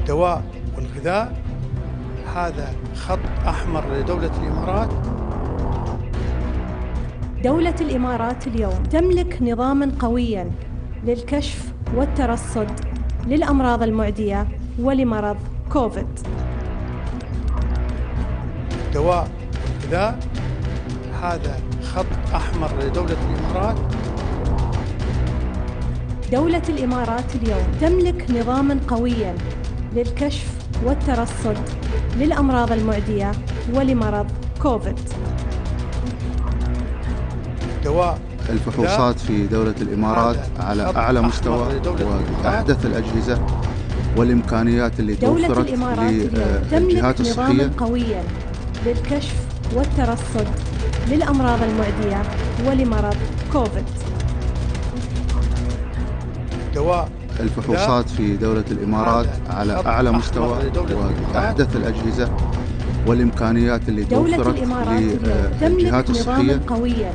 الدواء والغذاء هذا خط أحمر لدولة الإمارات. دولة الإمارات اليوم تملك نظاماً قوياً للكشف والترصد للأمراض المعدية ولمرض كوفيد. الدواء والغذاء هذا خط أحمر لدولة الإمارات. دولة الإمارات اليوم تملك نظاماً قوياً للكشف والترصد للأمراض المعدية ولمرض كوفيد. دواء الفحوصات في دولة الإمارات على أعلى مستوى وأحدث الأجهزة والإمكانيات اللي توفرت للجهات الصحية. دولة الإمارات قويا للكشف والترصد للأمراض المعدية ولمرض كوفيد. دواء الفحوصات في دولة الإمارات على أعلى مستوى وأحدث الأجهزة والإمكانيات اللي توفرت للجهات الصحية. قويا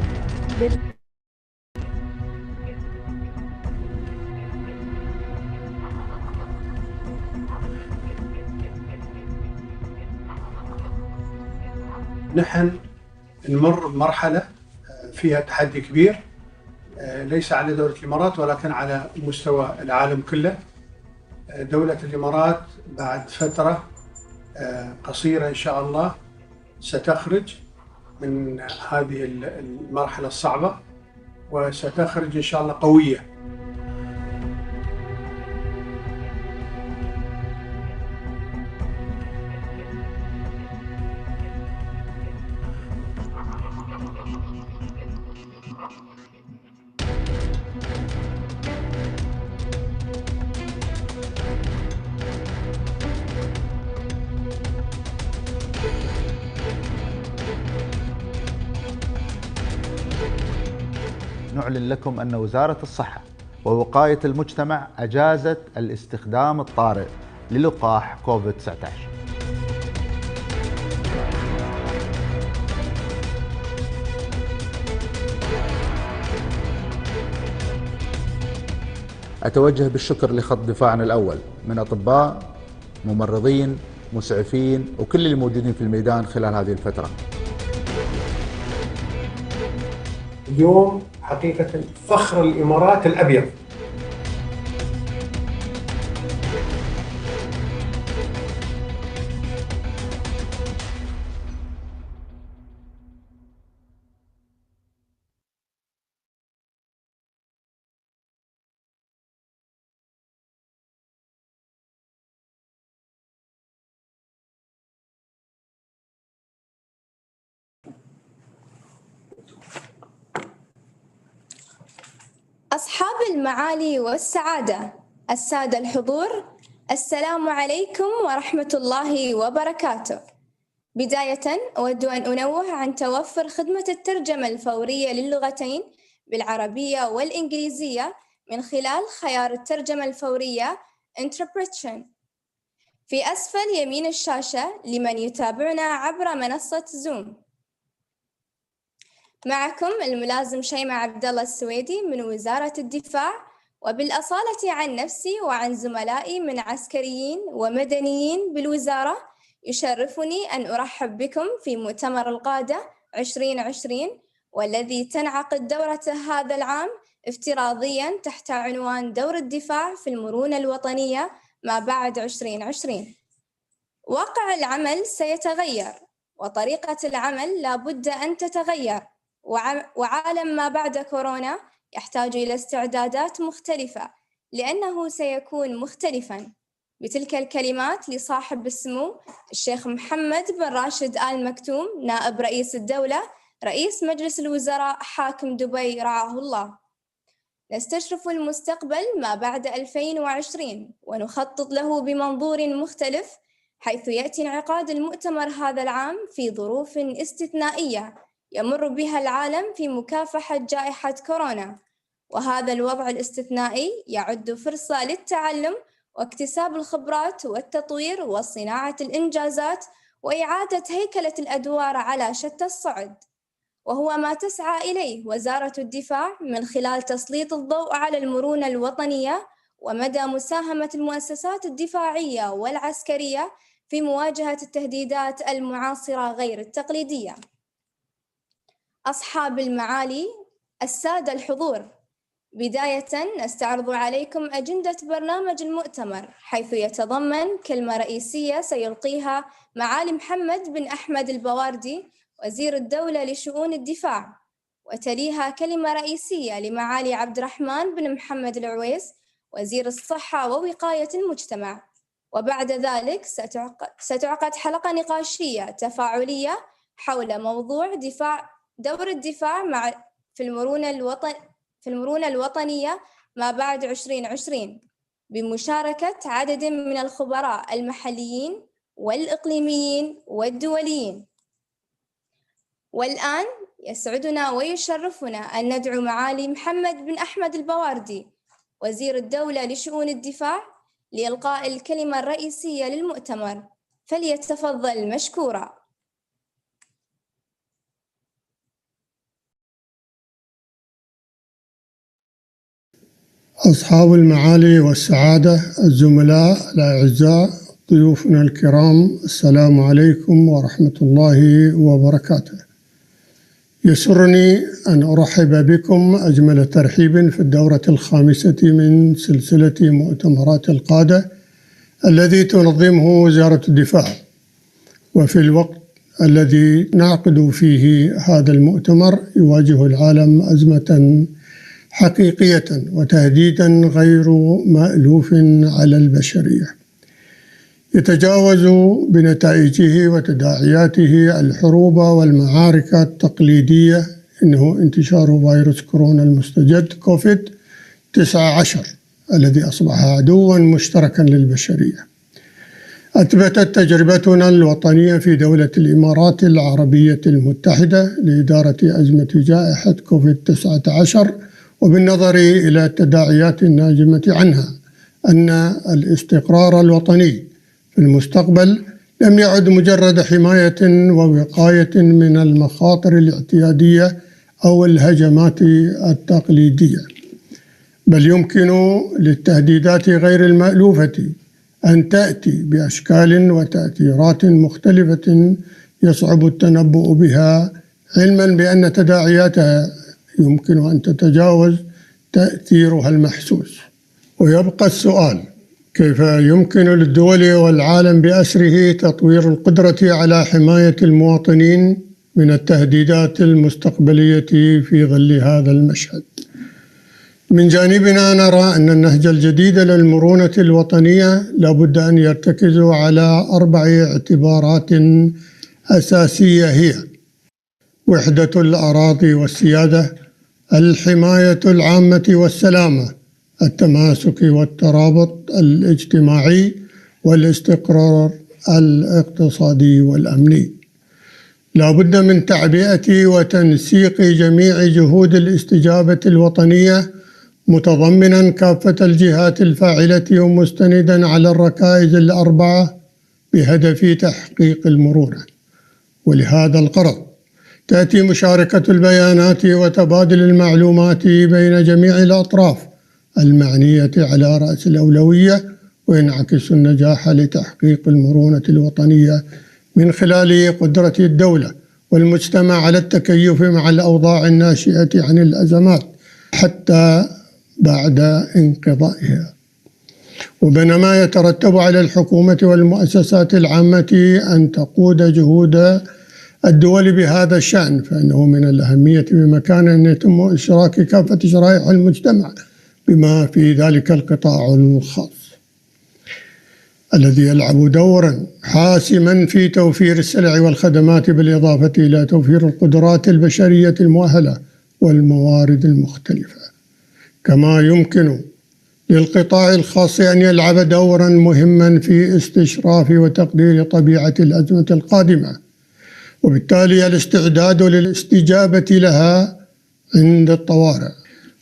نحن نمر بمرحلة فيها تحدي كبير، ليس على دولة الإمارات ولكن على مستوى العالم كله. دولة الإمارات بعد فترة قصيرة إن شاء الله ستخرج من هذه المرحلة الصعبة، وستخرج إن شاء الله قوية. نعلن لكم أن وزارة الصحة ووقاية المجتمع أجازت الاستخدام الطارئ للقاح كوفيد-19. أتوجه بالشكر لخط دفاعنا الأول من أطباء، ممرضين، مسعفين وكل الموجودين في الميدان خلال هذه الفترة. اليوم حقيقة فخر الإمارات الأبيض. أصحاب المعالي والسعادة، السادة الحضور، السلام عليكم ورحمة الله وبركاته. بداية أود أن أنوه عن توفر خدمة الترجمة الفورية للغتين بالعربية والإنجليزية من خلال خيار الترجمة الفورية Interpretation في أسفل يمين الشاشة لمن يتابعنا عبر منصة زوم. معكم الملازم شيماء عبد الله السويدي من وزارة الدفاع، وبالأصالة عن نفسي وعن زملائي من عسكريين ومدنيين بالوزارة يشرفني أن أرحب بكم في مؤتمر القادة 2020، والذي تنعقد دورته هذا العام افتراضياً تحت عنوان دور الدفاع في المرونة الوطنية ما بعد 2020. واقع العمل سيتغير وطريقة العمل لابد أن تتغير، وعالم ما بعد كورونا يحتاج إلى استعدادات مختلفة لأنه سيكون مختلفاً. بتلك الكلمات لصاحب السمو الشيخ محمد بن راشد آل مكتوم نائب رئيس الدولة رئيس مجلس الوزراء حاكم دبي رعاه الله. نستشرف المستقبل ما بعد 2020 ونخطط له بمنظور مختلف، حيث يأتي انعقاد المؤتمر هذا العام في ظروف استثنائية يمر بها العالم في مكافحة جائحة كورونا، وهذا الوضع الاستثنائي يعد فرصة للتعلم واكتساب الخبرات والتطوير وصناعة الإنجازات وإعادة هيكلة الأدوار على شتى الصعد، وهو ما تسعى إليه وزارة الدفاع من خلال تسليط الضوء على المرونة الوطنية ومدى مساهمة المؤسسات الدفاعية والعسكرية في مواجهة التهديدات المعاصرة غير التقليدية. أصحاب المعالي، السادة الحضور، بداية أستعرض عليكم أجندة برنامج المؤتمر، حيث يتضمن كلمة رئيسية سيلقيها معالي محمد بن أحمد البواردي وزير الدولة لشؤون الدفاع، وتليها كلمة رئيسية لمعالي عبد الرحمن بن محمد العويس وزير الصحة ووقاية المجتمع. وبعد ذلك ستعقد حلقة نقاشية تفاعلية حول موضوع دور الدفاع في المرونة الوطنية ما بعد 2020 بمشاركة عدد من الخبراء المحليين والإقليميين والدوليين. والآن يسعدنا ويشرفنا أن ندعو معالي محمد بن أحمد البواردي وزير الدولة لشؤون الدفاع لإلقاء الكلمة الرئيسية للمؤتمر، فليتفضل مشكورا. أصحاب المعالي والسعادة، الزملاء الأعزاء، ضيوفنا الكرام، السلام عليكم ورحمة الله وبركاته. يسرني أن أرحب بكم أجمل ترحيب في الدورة الخامسة من سلسلة مؤتمرات القادة الذي تنظمه وزارة الدفاع، وفي الوقت الذي نعقد فيه هذا المؤتمر يواجه العالم أزمة حقيقية وتهديدا غير مألوف على البشرية، يتجاوز بنتائجه وتداعياته الحروب والمعارك التقليدية، إنه انتشار فيروس كورونا المستجد كوفيد-19 الذي أصبح عدوا مشتركا للبشرية. أثبتت تجربتنا الوطنية في دولة الإمارات العربية المتحدة لإدارة أزمة جائحة كوفيد-19 وبالنظر إلى التداعيات الناجمة عنها أن الاستقرار الوطني في المستقبل لم يعد مجرد حماية ووقاية من المخاطر الاعتيادية أو الهجمات التقليدية، بل يمكن للتهديدات غير المألوفة أن تأتي بأشكال وتأثيرات مختلفة يصعب التنبؤ بها، علما بأن تداعياتها يمكن أن تتجاوز تأثيرها المحسوس. ويبقى السؤال: كيف يمكن للدول والعالم بأسره تطوير القدرة على حماية المواطنين من التهديدات المستقبلية في ظل هذا المشهد؟ من جانبنا نرى أن النهج الجديد للمرونة الوطنية لابد أن يرتكز على 4 اعتبارات أساسية، هي: وحدة الأراضي والسيادة، الحماية العامة والسلامة، التماسك والترابط الاجتماعي، والاستقرار الاقتصادي والأمني. لا بد من تعبئة وتنسيق جميع جهود الاستجابة الوطنية، متضمنا كافة الجهات الفاعلة ومستندا على الركائز ال4 بهدف تحقيق المرونة. ولهذا الغرض تأتي مشاركة البيانات وتبادل المعلومات بين جميع الأطراف المعنية على رأس الأولوية، وينعكس النجاح لتحقيق المرونة الوطنية من خلال قدرة الدولة والمجتمع على التكيف مع الأوضاع الناشئة عن الأزمات حتى بعد انقضائها. وبينما يترتب على الحكومة والمؤسسات العامة أن تقود جهود الدول بهذا الشأن، فإنه من الأهمية بمكان أن يتم إشراك كافة شرائح المجتمع بما في ذلك القطاع الخاص الذي يلعب دورا حاسما في توفير السلع والخدمات، بالإضافة إلى توفير القدرات البشرية المؤهلة والموارد المختلفة. كما يمكن للقطاع الخاص أن يلعب دورا مهما في استشراف وتقدير طبيعة الأزمة القادمة، وبالتالي الاستعداد للاستجابة لها عند الطوارئ.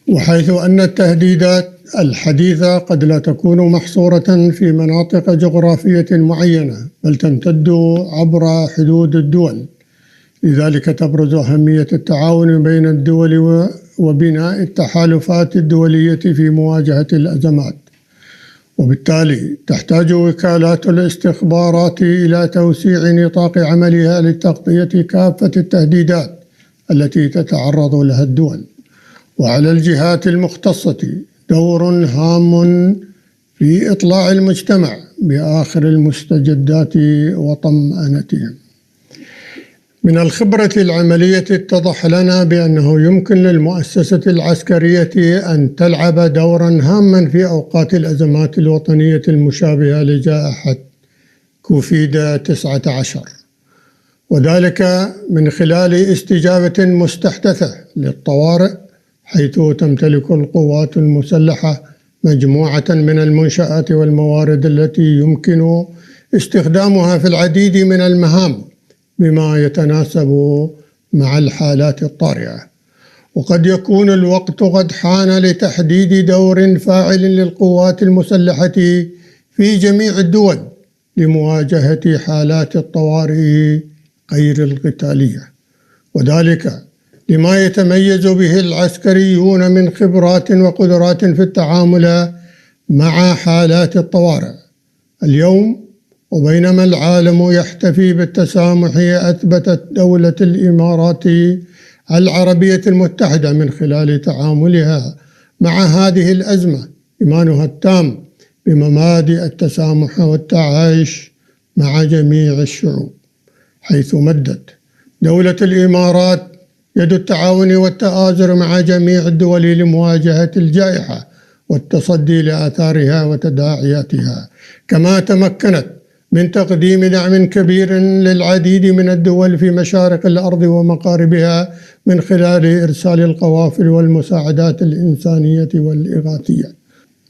وحيث أن التهديدات الحديثة قد لا تكون محصورة في مناطق جغرافية معينة، بل تمتد عبر حدود الدول، لذلك تبرز أهمية التعاون بين الدول وبناء التحالفات الدولية في مواجهة الأزمات، وبالتالي تحتاج وكالات الاستخبارات إلى توسيع نطاق عملها لتغطية كافة التهديدات التي تتعرض لها الدول. وعلى الجهات المختصة دور هام في إطلاع المجتمع بآخر المستجدات وطمأنتهم. من الخبرة العملية اتضح لنا بأنه يمكن للمؤسسة العسكرية أن تلعب دورا هاما في أوقات الأزمات الوطنية المشابهة لجائحة كوفيد-19، وذلك من خلال استجابة مستحدثة للطوارئ، حيث تمتلك القوات المسلحة مجموعة من المنشآت والموارد التي يمكن استخدامها في العديد من المهام بما يتناسب مع الحالات الطارئة. وقد يكون الوقت قد حان لتحديد دور فاعل للقوات المسلحة في جميع الدول لمواجهة حالات الطوارئ غير القتالية، وذلك لما يتميز به العسكريون من خبرات وقدرات في التعامل مع حالات الطوارئ. اليوم وبينما العالم يحتفي بالتسامح، أثبتت دولة الإمارات العربية المتحدة من خلال تعاملها مع هذه الأزمة إيمانها التام بمبادئ التسامح والتعايش مع جميع الشعوب، حيث مدت دولة الإمارات يد التعاون والتآزر مع جميع الدول لمواجهة الجائحة والتصدي لآثارها وتداعياتها، كما تمكنت من تقديم دعم كبير للعديد من الدول في مشارق الأرض ومغاربها من خلال إرسال القوافل والمساعدات الإنسانية والإغاثية،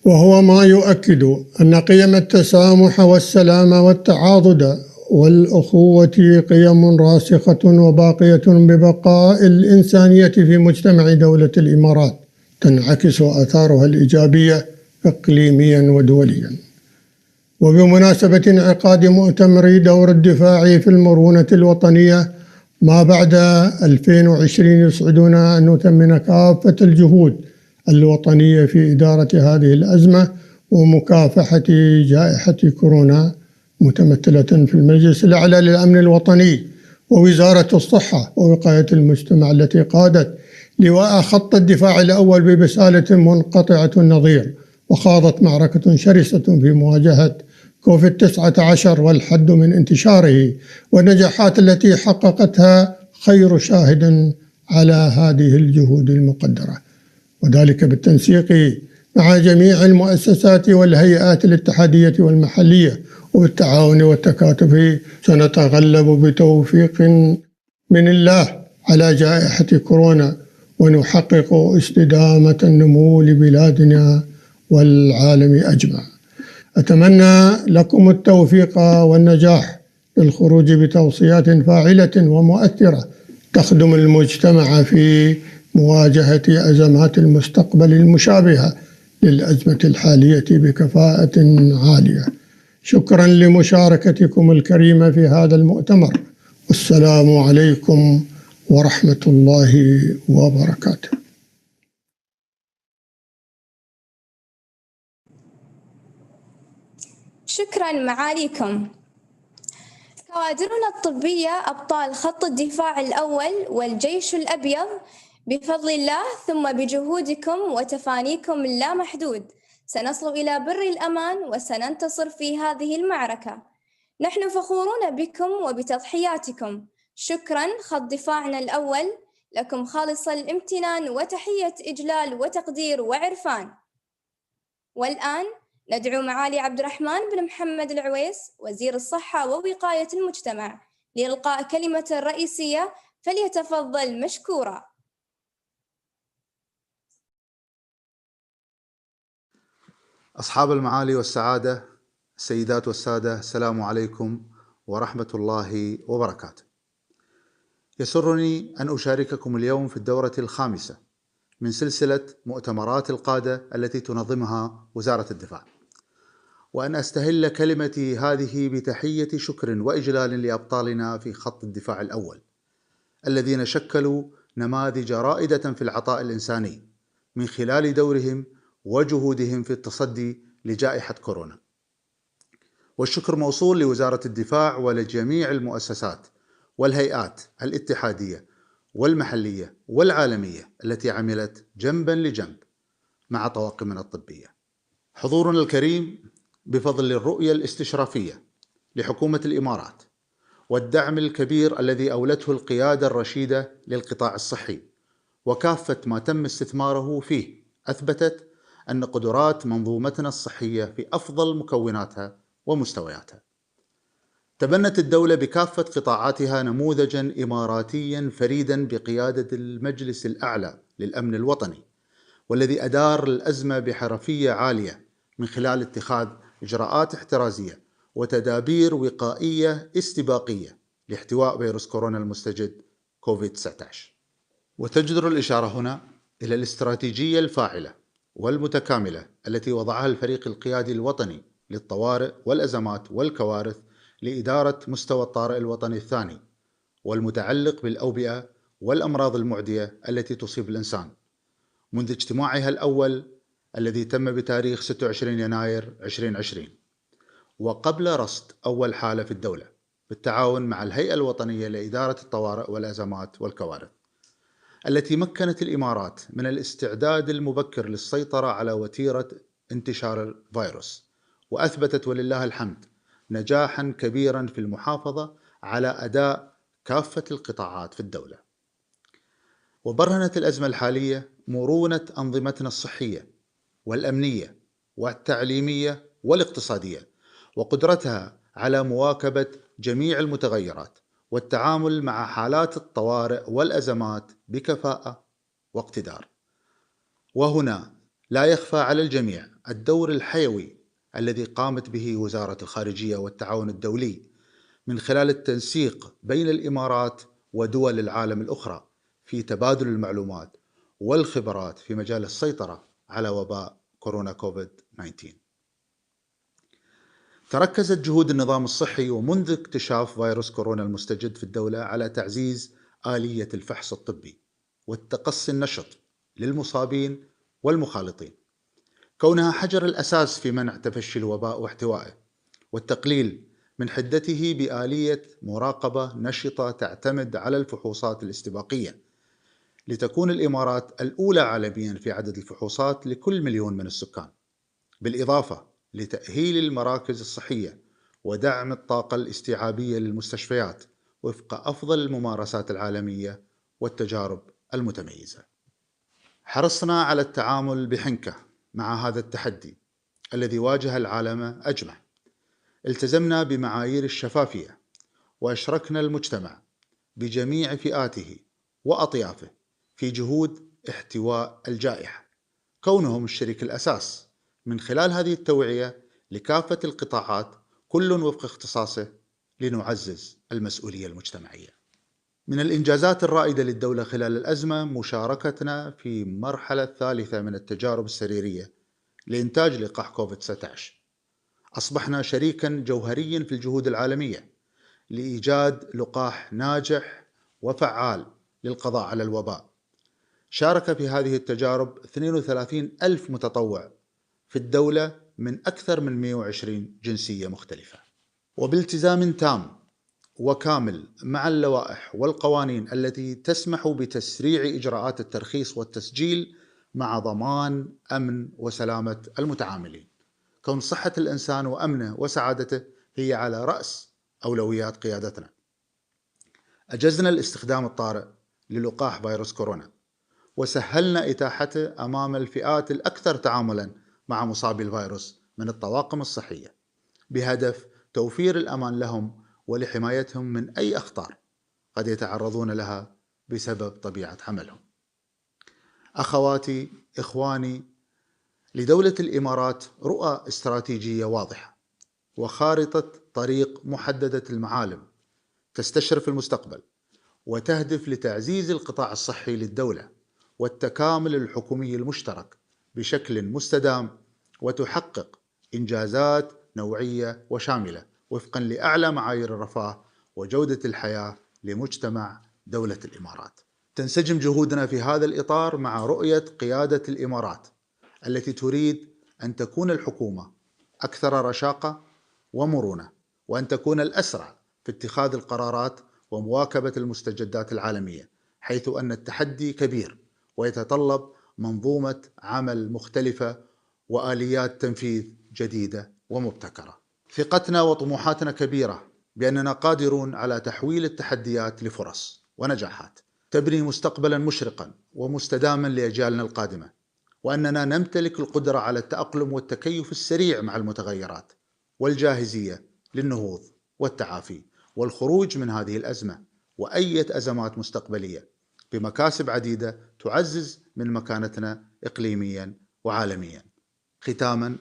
وهو ما يؤكد أن قيم التسامح والسلام والتعاضد والأخوة قيم راسخة وباقية ببقاء الإنسانية في مجتمع دولة الإمارات، تنعكس آثارها الإيجابية إقليميا ودوليا. وبمناسبة انعقاد مؤتمر دور الدفاع في المرونة الوطنية ما بعد 2020، يسعدنا أن نثمن كافة الجهود الوطنية في إدارة هذه الأزمة ومكافحة جائحة كورونا، متمثلة في المجلس الأعلى للأمن الوطني ووزارة الصحة ووقاية المجتمع التي قادت لواء خط الدفاع الأول ببسالة منقطعة النظير، وخاضت معركة شرسة في مواجهة كوفيد-19 والحد من انتشاره، والنجاحات التي حققتها خير شاهد على هذه الجهود المقدرة، وذلك بالتنسيق مع جميع المؤسسات والهيئات الاتحادية والمحلية وبالتعاون والتكاتف. سنتغلب بتوفيق من الله على جائحة كورونا ونحقق استدامة النمو لبلادنا والعالم أجمع. أتمنى لكم التوفيق والنجاح للخروج بتوصيات فاعلة ومؤثرة تخدم المجتمع في مواجهة أزمات المستقبل المشابهة للأزمة الحالية بكفاءة عالية. شكرا لمشاركتكم الكريمة في هذا المؤتمر، والسلام عليكم ورحمة الله وبركاته. شكرا معاليكم. كوادرنا الطبية أبطال خط الدفاع الأول والجيش الأبيض بفضل الله ثم بجهودكم وتفانيكم اللامحدود سنصل إلى بر الأمان وسننتصر في هذه المعركة. نحن فخورون بكم وبتضحياتكم. شكرا خط دفاعنا الأول، لكم خالص الامتنان وتحية إجلال وتقدير وعرفان. والآن ندعو معالي عبد الرحمن بن محمد العويس وزير الصحة ووقاية المجتمع لإلقاء كلمة رئيسية، فليتفضل مشكورا. أصحاب المعالي والسعادة، السيدات والسادة، السلام عليكم ورحمة الله وبركاته. يسرني أن أشارككم اليوم في الدورة الخامسة من سلسلة مؤتمرات القادة التي تنظمها وزارة الدفاع، وأن أستهل كلمتي هذه بتحية شكر وإجلال لأبطالنا في خط الدفاع الأول الذين شكلوا نماذج رائدة في العطاء الإنساني من خلال دورهم وجهودهم في التصدي لجائحة كورونا. والشكر موصول لوزارة الدفاع ولجميع المؤسسات والهيئات الاتحادية والمحلية والعالمية التي عملت جنبا لجنب مع طواقمنا الطبية. حضورنا الكريم بفضل الرؤية الاستشرافية لحكومة الإمارات والدعم الكبير الذي أولته القيادة الرشيدة للقطاع الصحي وكافة ما تم استثماره فيه أثبتت أن قدرات منظومتنا الصحية في أفضل مكوناتها ومستوياتها. تبنت الدولة بكافة قطاعاتها نموذجا إماراتيا فريدا بقيادة المجلس الأعلى للأمن الوطني، والذي أدار الأزمة بحرفية عالية من خلال اتخاذ إجراءات احترازية وتدابير وقائية استباقية لاحتواء فيروس كورونا المستجد كوفيد-19. وتجدر الإشارة هنا إلى الاستراتيجية الفاعلة والمتكاملة التي وضعها الفريق القيادي الوطني للطوارئ والأزمات والكوارث لإدارة مستوى الطارئ الوطني الثاني والمتعلق بالأوبئة والأمراض المعدية التي تصيب الإنسان، منذ اجتماعها الأول الذي تم بتاريخ 26 يناير 2020، وقبل رصد أول حالة في الدولة بالتعاون مع الهيئة الوطنية لإدارة الطوارئ والأزمات والكوارث، التي مكنت الإمارات من الاستعداد المبكر للسيطرة على وتيرة انتشار الفيروس، وأثبتت ولله الحمد نجاحا كبيرا في المحافظة على أداء كافة القطاعات في الدولة. وبرهنت الأزمة الحالية مرونة أنظمتنا الصحية والأمنية والتعليمية والاقتصادية وقدرتها على مواكبة جميع المتغيرات والتعامل مع حالات الطوارئ والأزمات بكفاءة واقتدار. وهنا لا يخفى على الجميع الدور الحيوي الذي قامت به وزارة الخارجية والتعاون الدولي من خلال التنسيق بين الإمارات ودول العالم الأخرى في تبادل المعلومات والخبرات في مجال السيطرة على وباء كورونا كوفيد-19. تركزت جهود النظام الصحي ومنذ اكتشاف فيروس كورونا المستجد في الدولة على تعزيز آلية الفحص الطبي والتقصي النشط للمصابين والمخالطين، كونها حجر الأساس في منع تفشي الوباء واحتوائه، والتقليل من حدته بآلية مراقبة نشطة تعتمد على الفحوصات الاستباقية، لتكون الإمارات الأولى عالميا في عدد الفحوصات لكل مليون من السكان، بالإضافة لتأهيل المراكز الصحية ودعم الطاقة الاستيعابية للمستشفيات وفق أفضل الممارسات العالمية والتجارب المتميزة. حرصنا على التعامل بحنكة مع هذا التحدي الذي واجه العالم أجمع. التزمنا بمعايير الشفافية وأشركنا المجتمع بجميع فئاته وأطيافه في جهود احتواء الجائحة، كونهم الشريك الأساس من خلال هذه التوعية لكافة القطاعات كل وفق اختصاصه لنعزز المسؤولية المجتمعية. من الإنجازات الرائدة للدولة خلال الأزمة مشاركتنا في مرحلة ثالثة من التجارب السريرية لإنتاج لقاح كوفيد-19. أصبحنا شريكا جوهريا في الجهود العالمية لإيجاد لقاح ناجح وفعال للقضاء على الوباء. شارك في هذه التجارب 32 ألف متطوع في الدولة من أكثر من 120 جنسية مختلفة، وبالتزام تام وكامل مع اللوائح والقوانين التي تسمح بتسريع إجراءات الترخيص والتسجيل مع ضمان أمن وسلامة المتعاملين، كون صحة الإنسان وأمنه وسعادته هي على رأس أولويات قيادتنا. أجزنا الاستخدام الطارئ للقاح فيروس كورونا وسهلنا إتاحته أمام الفئات الأكثر تعاملاً مع مصابي الفيروس من الطواقم الصحية، بهدف توفير الأمان لهم ولحمايتهم من أي أخطار قد يتعرضون لها بسبب طبيعة عملهم. أخواتي، إخواني، لدولة الإمارات رؤى استراتيجية واضحة وخارطة طريق محددة المعالم تستشرف المستقبل، وتهدف لتعزيز القطاع الصحي للدولة والتكامل الحكومي المشترك بشكل مستدام، وتحقق إنجازات نوعية وشاملة وفقا لأعلى معايير الرفاه وجودة الحياة لمجتمع دولة الإمارات. تنسجم جهودنا في هذا الإطار مع رؤية قيادة الإمارات التي تريد أن تكون الحكومة أكثر رشاقة ومرونة، وأن تكون الأسرع في اتخاذ القرارات ومواكبة المستجدات العالمية، حيث أن التحدي كبير ويتطلب منظومة عمل مختلفة وآليات تنفيذ جديدة ومبتكرة. ثقتنا وطموحاتنا كبيرة بأننا قادرون على تحويل التحديات لفرص ونجاحات تبني مستقبلا مشرقا ومستداما لأجيالنا القادمة، وأننا نمتلك القدرة على التأقلم والتكيف السريع مع المتغيرات والجاهزية للنهوض والتعافي والخروج من هذه الأزمة وأي أزمات مستقبلية بمكاسب عديدة تعزز من مكانتنا إقليميا وعالميا. ختاما،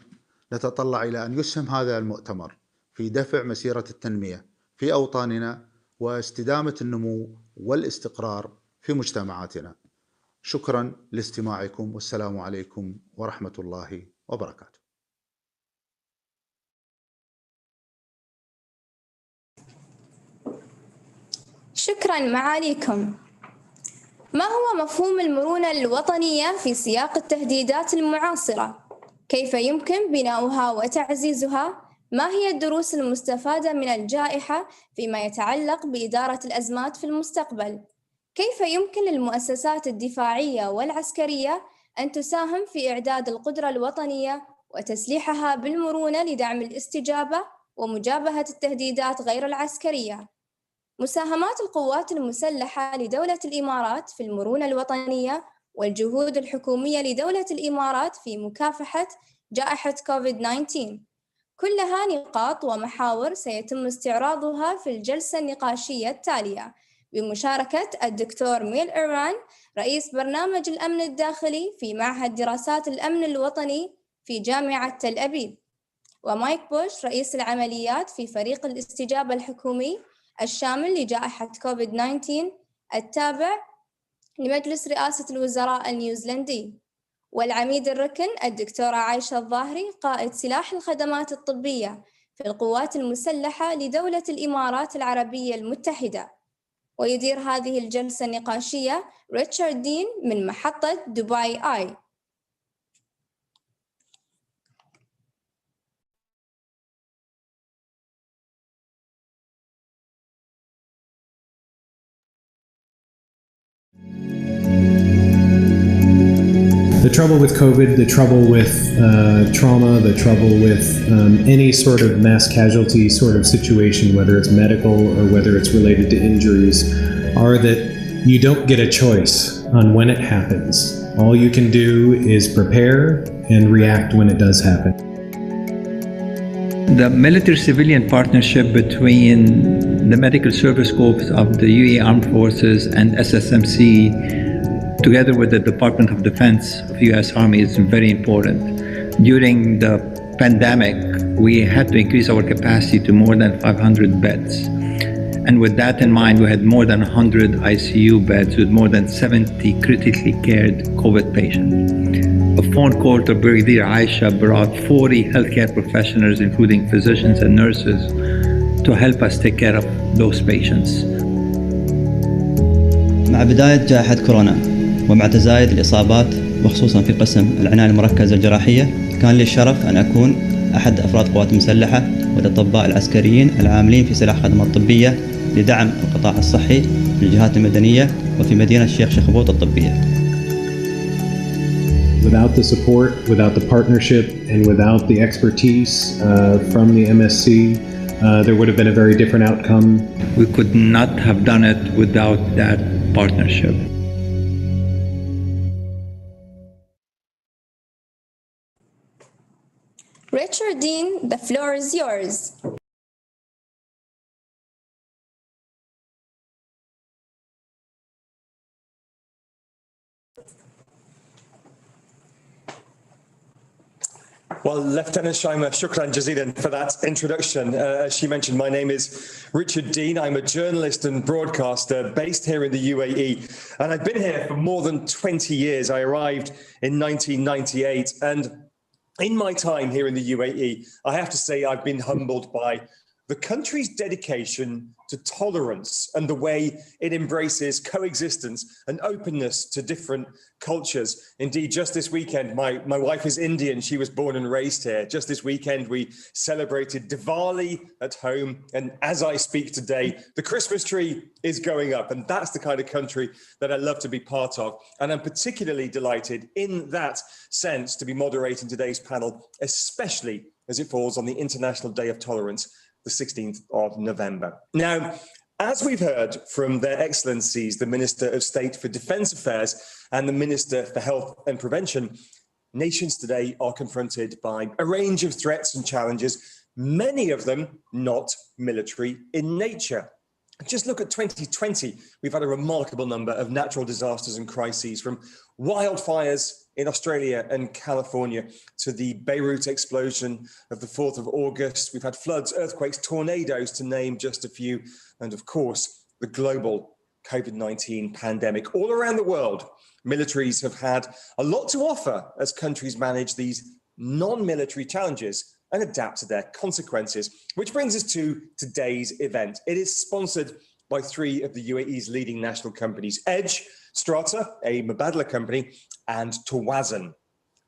نتطلع إلى أن يسهم هذا المؤتمر في دفع مسيرة التنمية في أوطاننا واستدامة النمو والاستقرار في مجتمعاتنا. شكرا لاستماعكم، والسلام عليكم ورحمة الله وبركاته. شكرا معاليكم. ما هو مفهوم المرونة الوطنية في سياق التهديدات المعاصرة؟ كيف يمكن بناؤها وتعزيزها؟ ما هي الدروس المستفادة من الجائحة فيما يتعلق بإدارة الأزمات في المستقبل؟ كيف يمكن للمؤسسات الدفاعية والعسكرية أن تساهم في إعداد القدرة الوطنية وتسليحها بالمرونة لدعم الاستجابة ومجابهة التهديدات غير العسكرية؟ مساهمات القوات المسلحة لدولة الإمارات في المرونة الوطنية والجهود الحكومية لدولة الإمارات في مكافحة جائحة كوفيد-19 كلها نقاط ومحاور سيتم استعراضها في الجلسة النقاشية التالية بمشاركة الدكتور ميل إيران رئيس برنامج الأمن الداخلي في معهد دراسات الأمن الوطني في جامعة تل أبيب، ومايك بوش رئيس العمليات في فريق الاستجابة الحكومي الشامل لجائحة كوفيد-19 التابع لمجلس رئاسة الوزراء النيوزيلندي، والعميد الركن الدكتورة عايشة الظاهري قائد سلاح الخدمات الطبية في القوات المسلحة لدولة الإمارات العربية المتحدة. ويدير هذه الجلسة النقاشية ريتشارد دين من محطة دبي آي. The trouble with COVID, the trouble with trauma, the trouble with any sort of mass casualty sort of situation, whether it's medical or whether it's related to injuries, are that you don't get a choice on when it happens. All you can do is prepare and react when it does happen. The military-civilian partnership between the Medical Service Corps of the UAE Armed Forces and SSMC together with the Department of Defense of the U.S. Army is very important. During the pandemic, we had to increase our capacity to more than 500 beds. And with that in mind, we had more than 100 ICU beds with more than 70 critically cared COVID patients. A phone call to Brigadier Aisha brought 40 healthcare professionals, including physicians and nurses, to help us take care of those patients. مع بداية جائحة كورونا ومع تزايد الإصابات وخصوصا في قسم العناية المركزة الجراحية، كان لي الشرف أن أكون أحد أفراد القوات المسلحة والأطباء العسكريين العاملين في سلاح خدمات طبية لدعم القطاع الصحي في الجهات المدنية وفي مدينة الشيخ شخبوط الطبية. Without the support, without the partnership, and without the expertise from the MSC, there would have been a very different outcome. We could not have done it without that partnership. Richard Dean, the floor is yours. Well, Lieutenant Shima, shukran jazilan for that introduction. As she mentioned, my name is Richard Dean. I'm a journalist and broadcaster based here in the UAE, and I've been here for more than 20 years. I arrived in 1998, and in my time here in the UAE, I have to say I've been humbled by the country's dedication to tolerance and the way it embraces coexistence and openness to different cultures. Indeed, just this weekend, my wife is Indian. She was born and raised here. Just this weekend, we celebrated Diwali at home. And as I speak today, the Christmas tree is going up. And that's the kind of country that I love to be part of. And I'm particularly delighted in that sense to be moderating today's panel, especially as it falls on the International Day of Tolerance, the 16th of November. Now, as we've heard from their excellencies, the Minister of State for Defence Affairs and the Minister for Health and Prevention, nations today are confronted by a range of threats and challenges, many of them not military in nature. Just look at 2020. We've had a remarkable number of natural disasters and crises, from wildfires in Australia and California to the Beirut explosion of the 4th of August. We've had floods, earthquakes, tornadoes, to name just a few. And of course, the global COVID-19 pandemic. All around the world, militaries have had a lot to offer as countries manage these non-military challenges and adapt to their consequences. Which brings us to today's event. It is sponsored by three of the UAE's leading national companies: Edge, Strata, a Mubadala company, and Tawazun.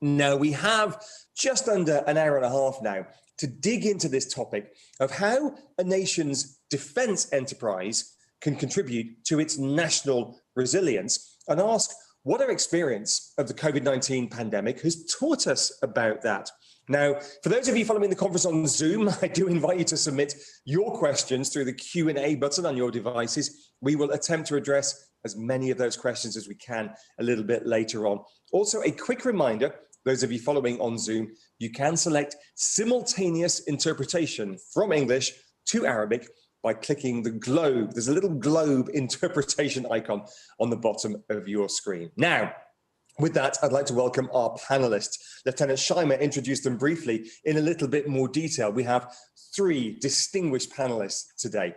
Now, we have just under an hour and a half now to dig into this topic of how a nation's defense enterprise can contribute to its national resilience, and ask what our experience of the COVID-19 pandemic has taught us about that. Now, for those of you following the conference on Zoom, I do invite you to submit your questions through the Q&A button on your devices. We will attempt to address as many of those questions as we can a little bit later on. Also, a quick reminder, those of you following on Zoom, you can select simultaneous interpretation from English to Arabic by clicking the globe. There's a little globe interpretation icon on the bottom of your screen. Now, with that, I'd like to welcome our panelists. Lieutenant Shaima introduced them briefly in a little bit more detail. We have three distinguished panelists today.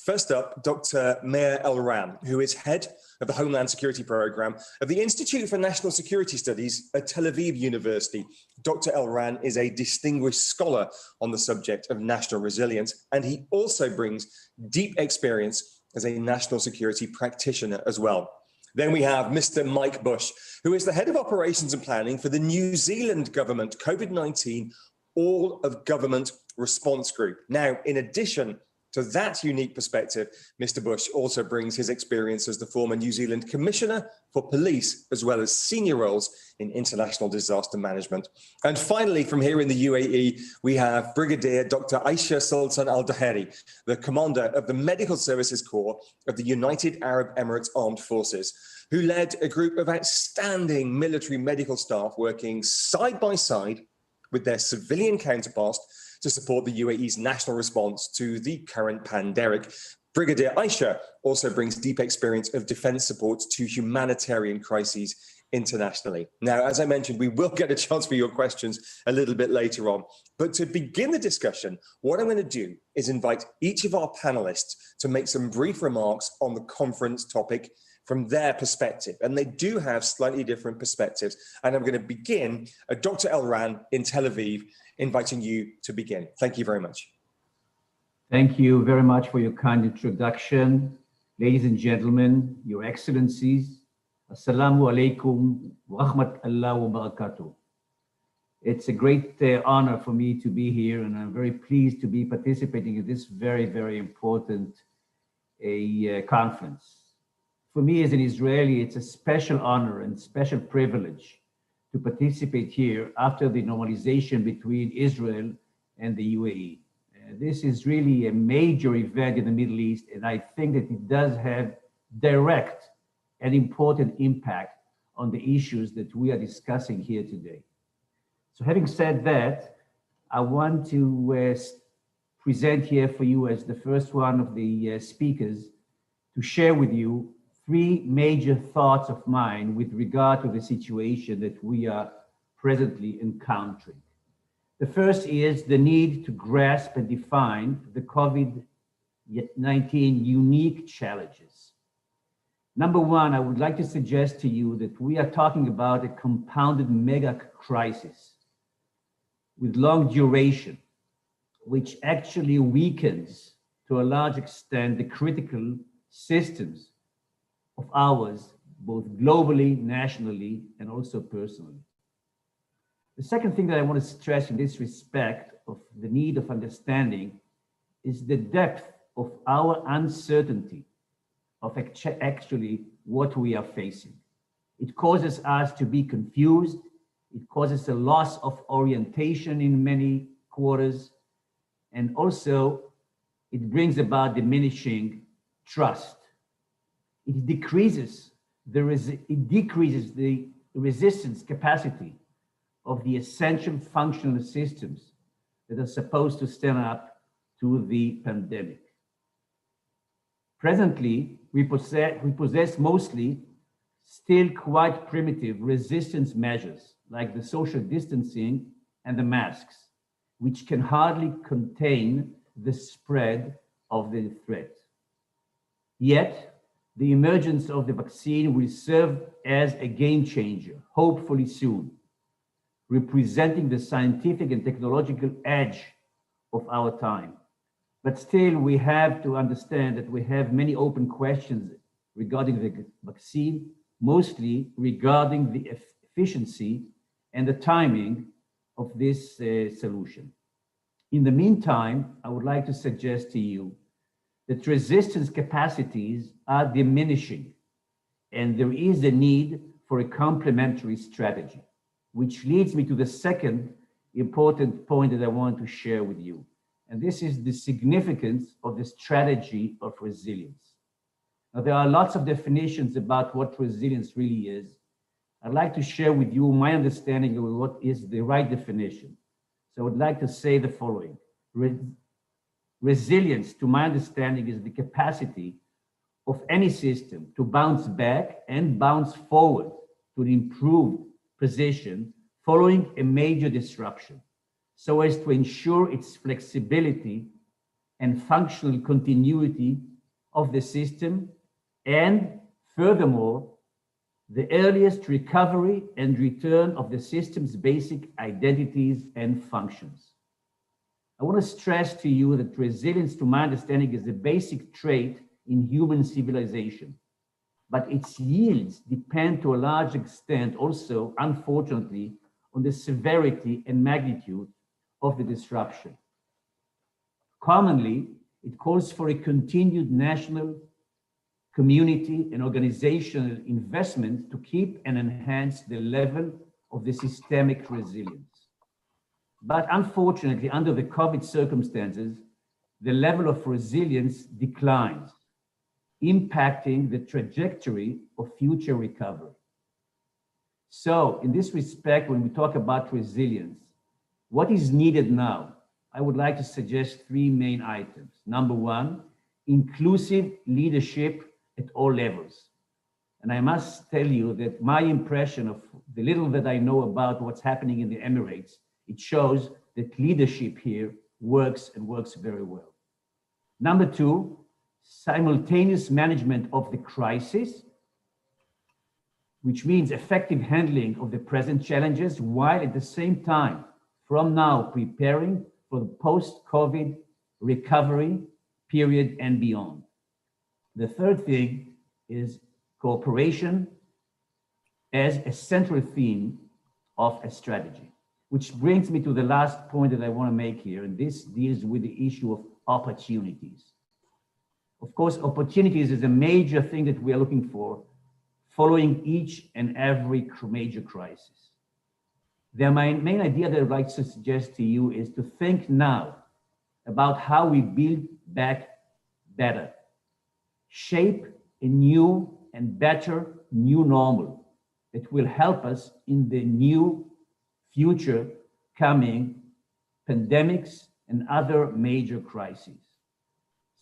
First up, Dr. Meir Elran, who is head of the Homeland Security Program of the Institute for National Security Studies at Tel Aviv University. Dr. Elran is a distinguished scholar on the subject of national resilience, and he also brings deep experience as a national security practitioner as well. Then we have Mr. Mike Bush, who is the head of operations and planning for the New Zealand government COVID-19 All of Government Response Group. Now, in addition to that unique perspective, Mr. Bush also brings his experience as the former New Zealand Commissioner for Police, as well as senior roles in international disaster management. And finally, from here in the UAE, we have Brigadier Dr. Aisha Sultan Al-Daheri, the commander of the Medical Services Corps of the United Arab Emirates Armed Forces, who led a group of outstanding military medical staff working side by side with their civilian counterparts to support the UAE's national response to the current pandemic. Brigadier Aisha also brings deep experience of defense support to humanitarian crises internationally. Now, as I mentioned, we will get a chance for your questions a little bit later on. But to begin the discussion, what I'm going to do is invite each of our panelists to make some brief remarks on the conference topic from their perspective. And they do have slightly different perspectives. And I'm going to begin at Dr. Elran in Tel Aviv, inviting you to begin. Thank you very much. Thank you very much for your kind introduction. Ladies and gentlemen, your excellencies, Assalamu alaikum wa rahmatullah wa barakatuh. It's a great honor for me to be here, and I'm very pleased to be participating in this very, very important conference. For me as an Israeli, it's a special honor and special privilege to participate here after the normalization between Israel and the UAE. This is really a major event in the Middle East, and I think that it does have direct and important impact on the issues that we are discussing here today. So having said that, I want to present here for you as the first one of the speakers to share with you three major thoughts of mine with regard to the situation that we are presently encountering. The first is the need to grasp and define the COVID-19 unique challenges. Number one, I would like to suggest to you that we are talking about a compounded mega crisis with long duration, which actually weakens to a large extent the critical systems of ours, both globally, nationally, and also personally. The second thing that I want to stress in this respect of the need of understanding is the depth of our uncertainty of actually what we are facing. It causes us to be confused. It causes a loss of orientation in many quarters. And also it brings about diminishing trust. It decreases the resistance capacity of the essential functional systems that are supposed to stand up to the pandemic. Presently, we possess mostly still quite primitive resistance measures like the social distancing and the masks, which can hardly contain the spread of the threat. Yet, the emergence of the vaccine will serve as a game changer, hopefully soon, representing the scientific and technological edge of our time. But still, we have to understand that we have many open questions regarding the vaccine, mostly regarding the efficiency and the timing of this solution. In the meantime, I would like to suggest to you that resistance capacities are diminishing, and there is a need for a complementary strategy, which leads me to the second important point that I want to share with you. And this is the significance of the strategy of resilience. Now, there are lots of definitions about what resilience really is. I'd like to share with you my understanding of what is the right definition. So I would like to say the following. Resilience, to my understanding, is the capacity of any system to bounce back and bounce forward to an improved position following a major disruption, so as to ensure its flexibility and functional continuity of the system, and furthermore, the earliest recovery and return of the system's basic identities and functions. I want to stress to you that resilience, to my understanding, is a basic trait in human civilization, but its yields depend to a large extent also, unfortunately, on the severity and magnitude of the disruption. Commonly, it calls for a continued national, community, and organizational investment to keep and enhance the level of the systemic resilience. But unfortunately, under the COVID circumstances, the level of resilience declines, impacting the trajectory of future recovery. So in this respect, when we talk about resilience, what is needed now? I would like to suggest three main items. Number one, inclusive leadership at all levels. And I must tell you that my impression of the little that I know about what's happening in the Emirates, it shows that leadership here works and works very well. Number two, simultaneous management of the crisis, which means effective handling of the present challenges, while at the same time, from now, preparing for the post-COVID recovery period and beyond. The third thing is cooperation as a central theme of a strategy, which brings me to the last point that I want to make here, and this deals with the issue of opportunities. Of course, opportunities is a major thing that we are looking for following each and every major crisis. The main idea that I'd like to suggest to you is to think now about how we build back better, shape a new and better new normal that will help us in the new future coming pandemics and other major crises.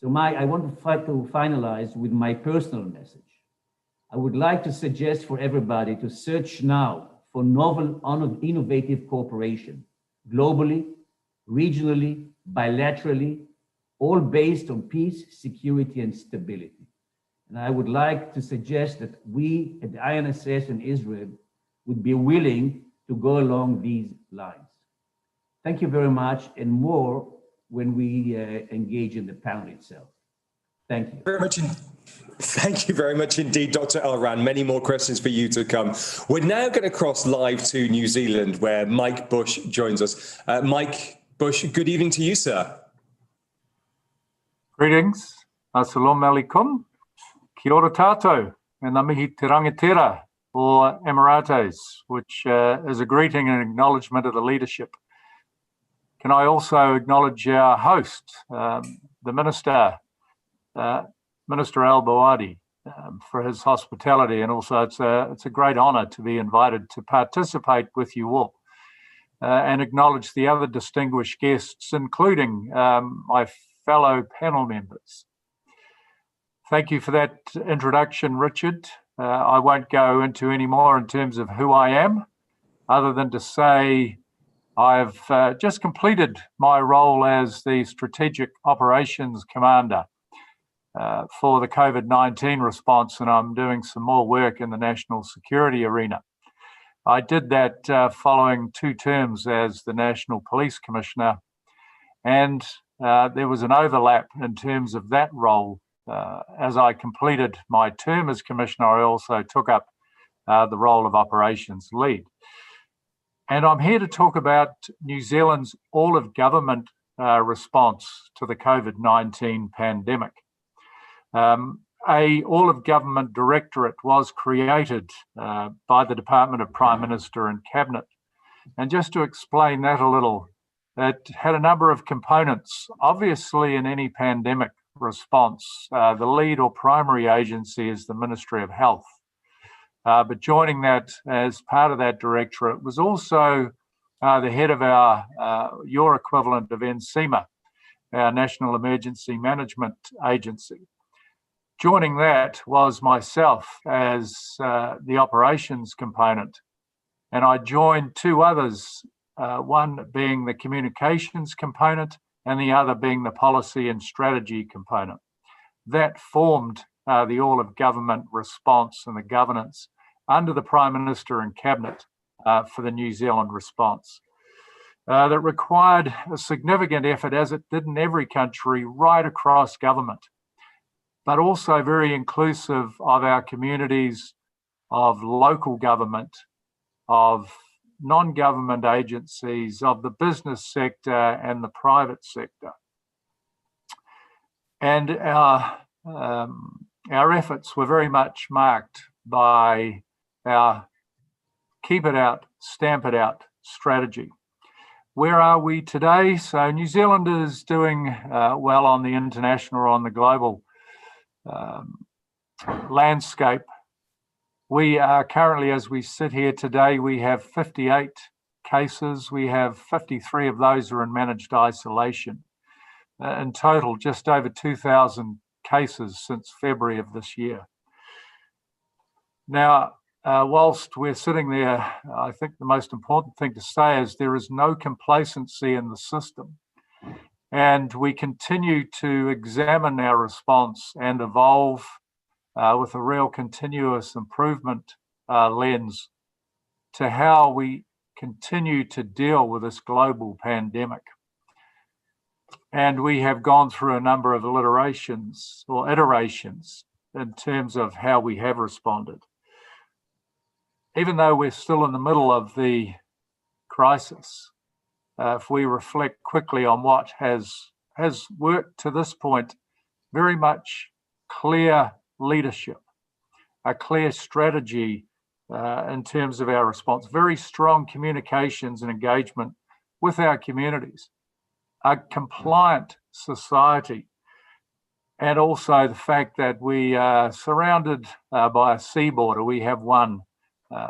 So I want to finalize with my personal message. I would like to suggest for everybody to search now for novel, innovative cooperation, globally, regionally, bilaterally, all based on peace, security, and stability. And I would like to suggest that we at the INSS and Israel would be willing to go along these lines. Thank you very much, and more when we engage in the panel itself. Thank you. Thank you very much indeed, Dr. Elran. Many more questions for you to come. We're now going to cross live to New Zealand, where Mike Bush joins us. Mike Bush, good evening to you, sir. Greetings. Assalamu alaikum. Kia ora tātou. And ngā mihi te rangatira, or Emirates, which is a greeting and acknowledgement of the leadership. Can I also acknowledge our host, the Minister, Minister Al-Bawadi, for his hospitality, and also it's a great honour to be invited to participate with you all, and acknowledge the other distinguished guests, including my fellow panel members. Thank you for that introduction, Richard. I won't go into any more in terms of who I am, other than to say I've just completed my role as the Strategic Operations Commander for the COVID-19 response, and I'm doing some more work in the national security arena. I did that following 2 terms as the National Police Commissioner, and there was an overlap in terms of that role. As I completed my term as Commissioner, I also took up the role of Operations Lead. And I'm here to talk about New Zealand's all-of-government response to the COVID-19 pandemic. A all-of-government directorate was created by the Department of Prime Minister and Cabinet. And just to explain that a little, it had a number of components. Obviously, in any pandemic response, the lead or primary agency is the Ministry of Health. But joining that as part of that directorate was also the head of your equivalent of NCEMA, our National Emergency Management Agency. Joining that was myself as the operations component, and I joined 2 others, one being the communications component and the other being the policy and strategy component. That formed the all-of-government response and the governance under the Prime Minister and Cabinet for the New Zealand response. That required a significant effort, as it did in every country, right across government, but also very inclusive of our communities, of local government, of non-government agencies, of the business sector and the private sector. And our efforts were very much marked by our keep it out, stamp it out strategy. Where are we today? So New Zealand is doing well on the international or on the global landscape. We are currently, as we sit here today, we have 58 cases. We have 53 of those are in managed isolation. In total, just over 2,000 cases since February of this year. Now, whilst we're sitting there, I think the most important thing to say is there is no complacency in the system. And we continue to examine our response and evolve with a real continuous improvement lens to how we continue to deal with this global pandemic. And we have gone through a number of iterations in terms of how we have responded. Even though we're still in the middle of the crisis, if we reflect quickly on what has worked to this point, very much clear leadership, a clear strategy in terms of our response, very strong communications and engagement with our communities, a compliant society, and also the fact that we are surrounded by a sea border. We have one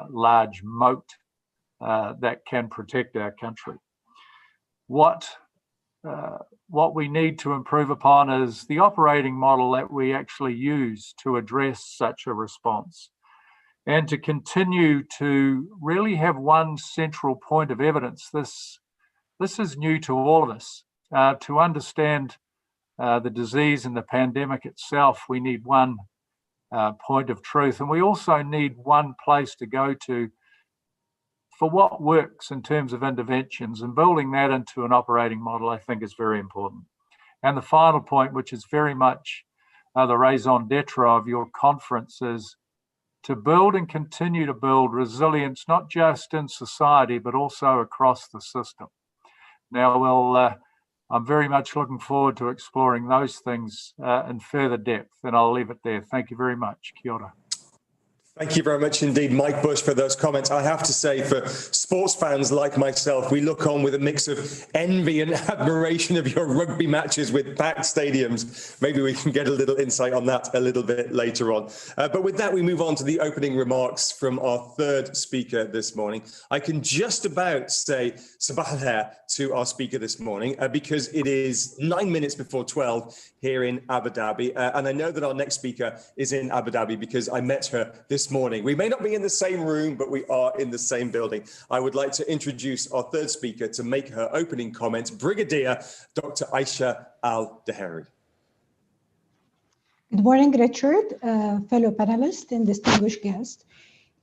large moat that can protect our country. What we need to improve upon is the operating model that we actually use to address such a response, and to continue to really have one central point of evidence. This is new to all of us. To understand the disease and the pandemic itself, we need one point of truth, and we also need one place to go to for what works in terms of interventions, and building that into an operating model, I think, is very important. And the final point, which is very much the raison d'etre of your conference, is to build and continue to build resilience, not just in society, but also across the system. Now, I'm very much looking forward to exploring those things in further depth, and I'll leave it there. Thank you very much. Kia ora. Thank you very much indeed, Mike Bush, for those comments. I have to say, for sports fans like myself, we look on with a mix of envy and admiration of your rugby matches with packed stadiums. Maybe we can get a little insight on that a little bit later on. But with that, we move on to the opening remarks from our third speaker this morning. I can just about say sabah al-khair to our speaker this morning because it is 9 minutes before 12 here in Abu Dhabi. And I know that our next speaker is in Abu Dhabi because I met her this morning. We may not be in the same room, but we are in the same building. I would like to introduce our third speaker to make her opening comments, Brigadier Dr. Aisha Al-Daheri. Good morning, Richard, fellow panelists and distinguished guests.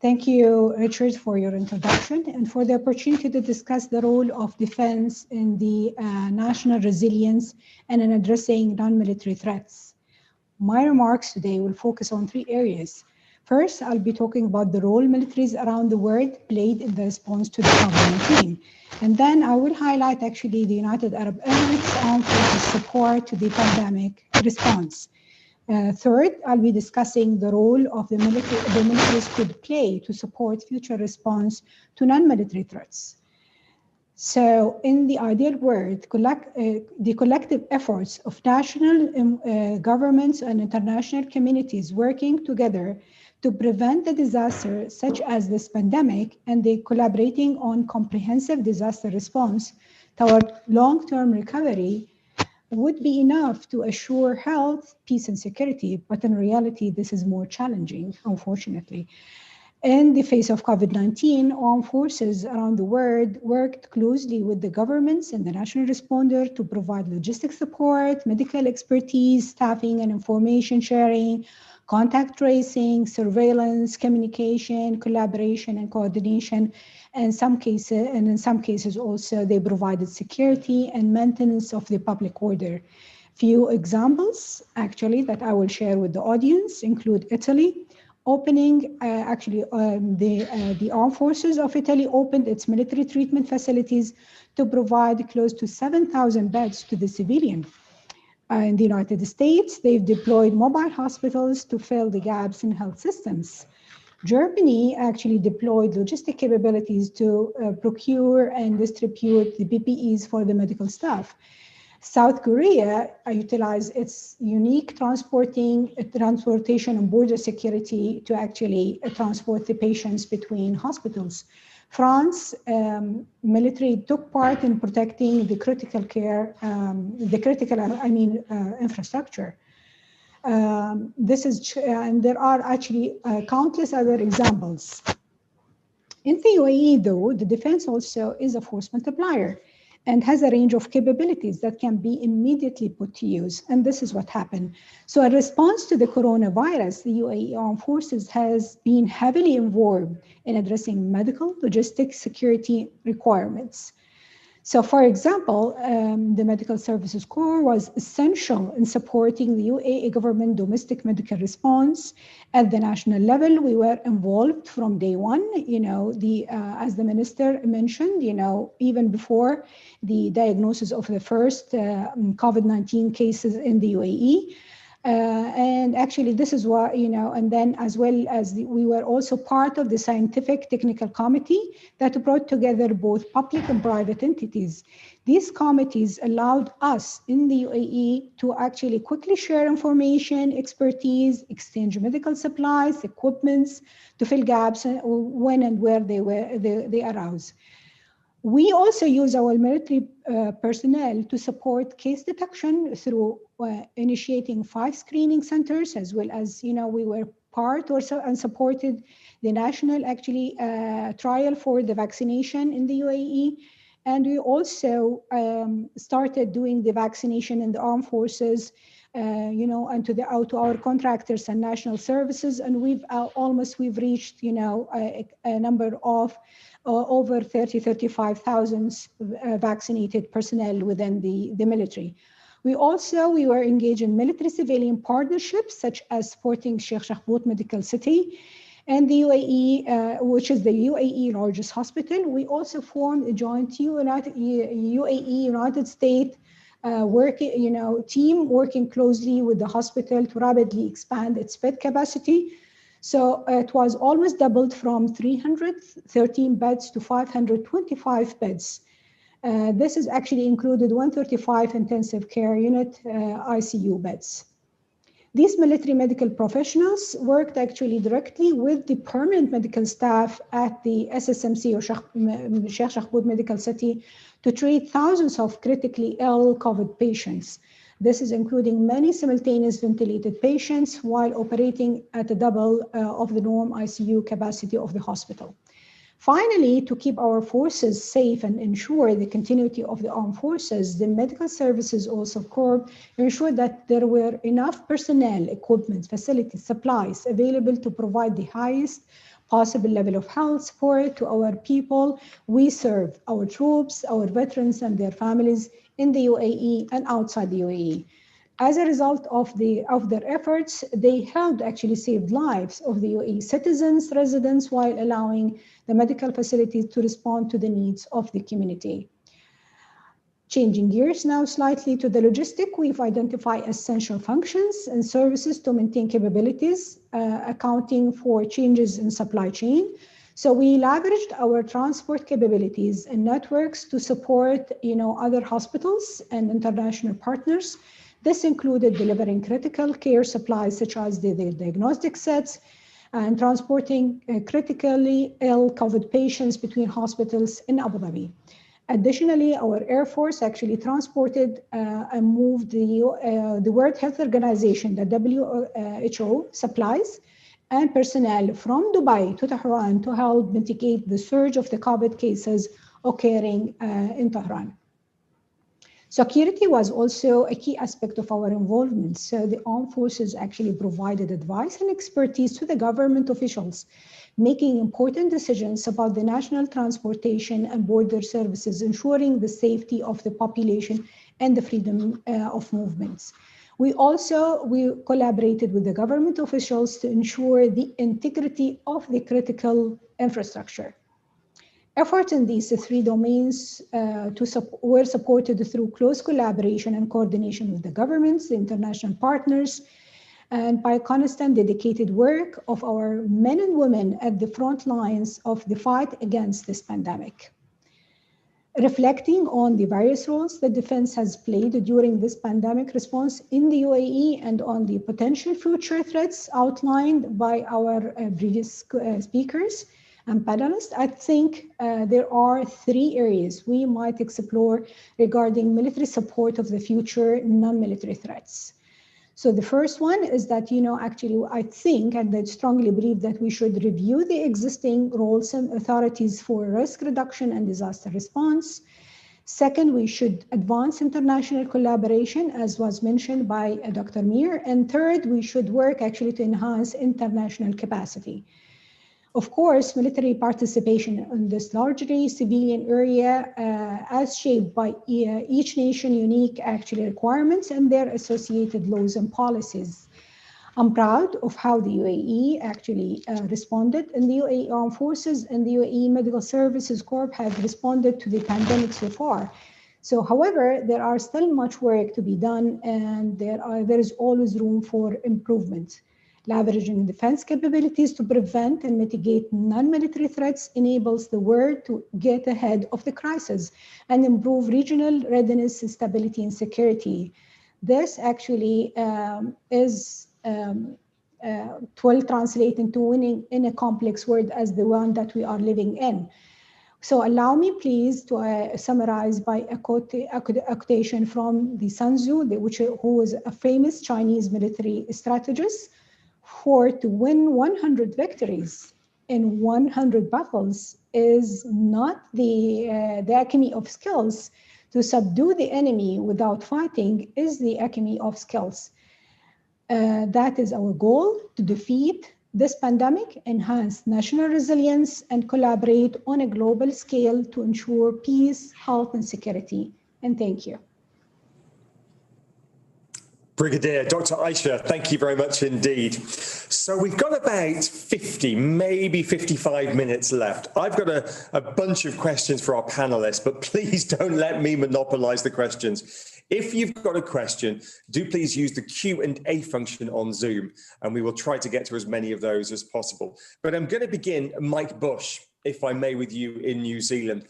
Thank you, Richard, for your introduction and for the opportunity to discuss the role of defense in the national resilience and in addressing non-military threats. My remarks today will focus on 3 areas. First, I'll be talking about the role militaries around the world played in the response to the COVID-19. And then I will highlight actually the United Arab Emirates Armed Forces support to the pandemic response. Third, I'll be discussing the role of the militaries could play to support future response to non-military threats. So in the ideal world, the collective efforts of national governments and international communities working together to prevent a disaster such as this pandemic, and they collaborating on comprehensive disaster response toward long-term recovery would be enough to assure health, peace, and security. But in reality, this is more challenging, unfortunately. In the face of COVID-19, armed forces around the world worked closely with the governments and the national responder to provide logistic support, medical expertise, staffing and information sharing, contact tracing, surveillance, communication, collaboration, and coordination. And in some cases also, they provided security and maintenance of the public order. Few examples, actually, that I will share with the audience include Italy. The armed forces of Italy opened its military treatment facilities to provide close to 7,000 beds to the civilian. In the United States, they've deployed mobile hospitals to fill the gaps in health systems. Germany actually deployed logistic capabilities to procure and distribute the PPEs for the medical staff. South Korea utilized its unique transportation and border security to actually transport the patients between hospitals. France military took part in protecting the critical care, infrastructure. And there are actually countless other examples. In the UAE, though, the defense also is a force multiplier and has a range of capabilities that can be immediately put to use. And this is what happened. So in response to the coronavirus, the UAE Armed Forces has been heavily involved in addressing medical, logistics, security requirements. So for example, the Medical Services Corps was essential in supporting the UAE government domestic medical response. At the national level, we were involved from day one, as the minister mentioned, even before the diagnosis of the first COVID-19 cases in the UAE. And actually this is what, and then as well as we were also part of the scientific technical committee that brought together both public and private entities. These committees allowed us in the UAE to actually quickly share information, expertise, exchange medical supplies, equipments to fill gaps when and where they arose. We also use our military personnel to support case detection through initiating 5 screening centers, as well as, we were part also and supported the national trial for the vaccination in the UAE. And we also started doing the vaccination in the armed forces, and to our contractors and national services. And we've reached, a number of over 35,000 vaccinated personnel within the military. We were engaged in military-civilian partnerships, such as supporting Sheikh Shakhbout Medical City and the UAE, which is the UAE largest hospital. We also formed a joint UAE-United States team working closely with the hospital to rapidly expand its bed capacity. So it was almost doubled from 313 beds to 525 beds. This is actually included 135 intensive care unit ICU beds. These military medical professionals worked actually directly with the permanent medical staff at the SSMC or Sheikh Shakhbout Medical City to treat thousands of critically ill COVID patients. This is including many simultaneous ventilated patients while operating at a double of the norm ICU capacity of the hospital. Finally, to keep our forces safe and ensure the continuity of the armed forces, the medical services also Corps ensured that there were enough personnel, equipment, facilities, supplies available to provide the highest possible level of health support to our people we serve, our troops, our veterans and their families in the UAE and outside the UAE. As a result of their efforts, they helped actually save lives of the UAE citizens, residents, while allowing the medical facilities to respond to the needs of the community. Changing gears now slightly to the logistic, we've identified essential functions and services to maintain capabilities, accounting for changes in supply chain. So we leveraged our transport capabilities and networks to support, other hospitals and international partners. This included delivering critical care supplies such as the diagnostic sets and transporting critically ill COVID patients between hospitals in Abu Dhabi. Additionally, our Air Force actually transported and moved the World Health Organization, the WHO, supplies and personnel from Dubai to Tehran to help mitigate the surge of the COVID cases occurring in Tehran. Security was also a key aspect of our involvement. So the armed forces actually provided advice and expertise to the government officials, making important decisions about the national transportation and border services, ensuring the safety of the population and the freedom of movements. We collaborated with the government officials to ensure the integrity of the critical infrastructure. Efforts in these three domains were supported through close collaboration and coordination with the governments, the international partners, and by constant dedicated work of our men and women at the front lines of the fight against this pandemic. Reflecting on the various roles the defense has played during this pandemic response in the UAE and on the potential future threats outlined by our previous speakers and panelists, I think there are three areas we might explore regarding military support of the future non-military threats. So the first one is that, actually, I think and I strongly believe that we should review the existing roles and authorities for risk reduction and disaster response. Second, we should advance international collaboration, as was mentioned by Dr. Mir. And third, we should work actually to enhance international capacity. Of course, military participation in this largely civilian area as shaped by each nation unique actually requirements and their associated laws and policies. I'm proud of how the UAE actually responded, and the UAE Armed Forces and the UAE Medical Services Corps have responded to the pandemic so far. So, however, there are still much work to be done, and there is always room for improvement. Leveraging defense capabilities to prevent and mitigate non-military threats enables the world to get ahead of the crisis and improve regional readiness, stability, and security. This actually will translate into winning in a complex world as the one that we are living in. So allow me please to summarize by a quotation from the Sun Tzu, who was a famous Chinese military strategist. To win 100 victories in 100 battles is not the alchemy of skills. To subdue the enemy without fighting is the alchemy of skills. That is our goal, to defeat this pandemic, enhance national resilience, and collaborate on a global scale to ensure peace, health, and security. And thank you. Brigadier Dr. Aisha, thank you very much indeed. So we've got about 50, maybe 55 minutes left. I've got a bunch of questions for our panelists, but please don't let me monopolize the questions. If you've got a question, do please use the Q&A function on Zoom, and we will try to get to as many of those as possible. But I'm going to begin, Mike Bush, if I may, with you in New Zealand.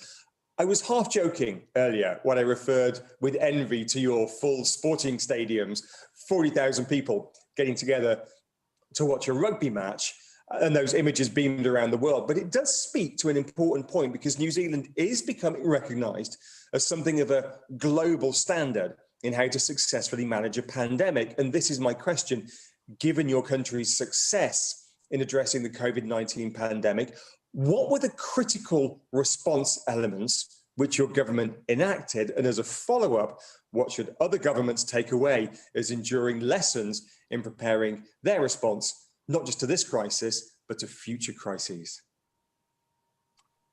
I was half joking earlier when I referred with envy to your full sporting stadiums, 40,000 people getting together to watch a rugby match, and those images beamed around the world. But it does speak to an important point, because New Zealand is becoming recognised as something of a global standard in how to successfully manage a pandemic. And this is my question: given your country's success in addressing the COVID-19 pandemic, what were the critical response elements which your government enacted? And as a follow-up, what should other governments take away as enduring lessons in preparing their response, not just to this crisis, but to future crises?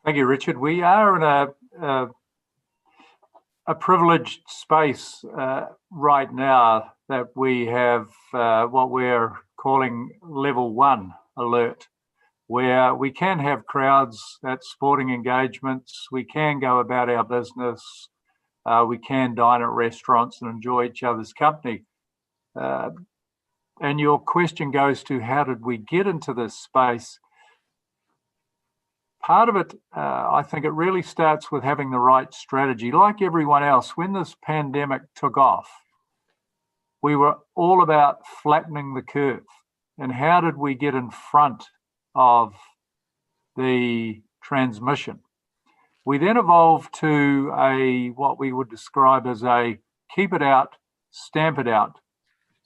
Thank you, Richard. We are in a privileged space right now that we have what we're calling level 1 alert, where we can have crowds at sporting engagements, we can go about our business, we can dine at restaurants and enjoy each other's company. And your question goes to, how did we get into this space? Part of it, I think it really starts with having the right strategy. Like everyone else, when this pandemic took off, we were all about flattening the curve. And how did we get in front of the transmission? We then evolved to what we would describe as a keep it out, stamp it out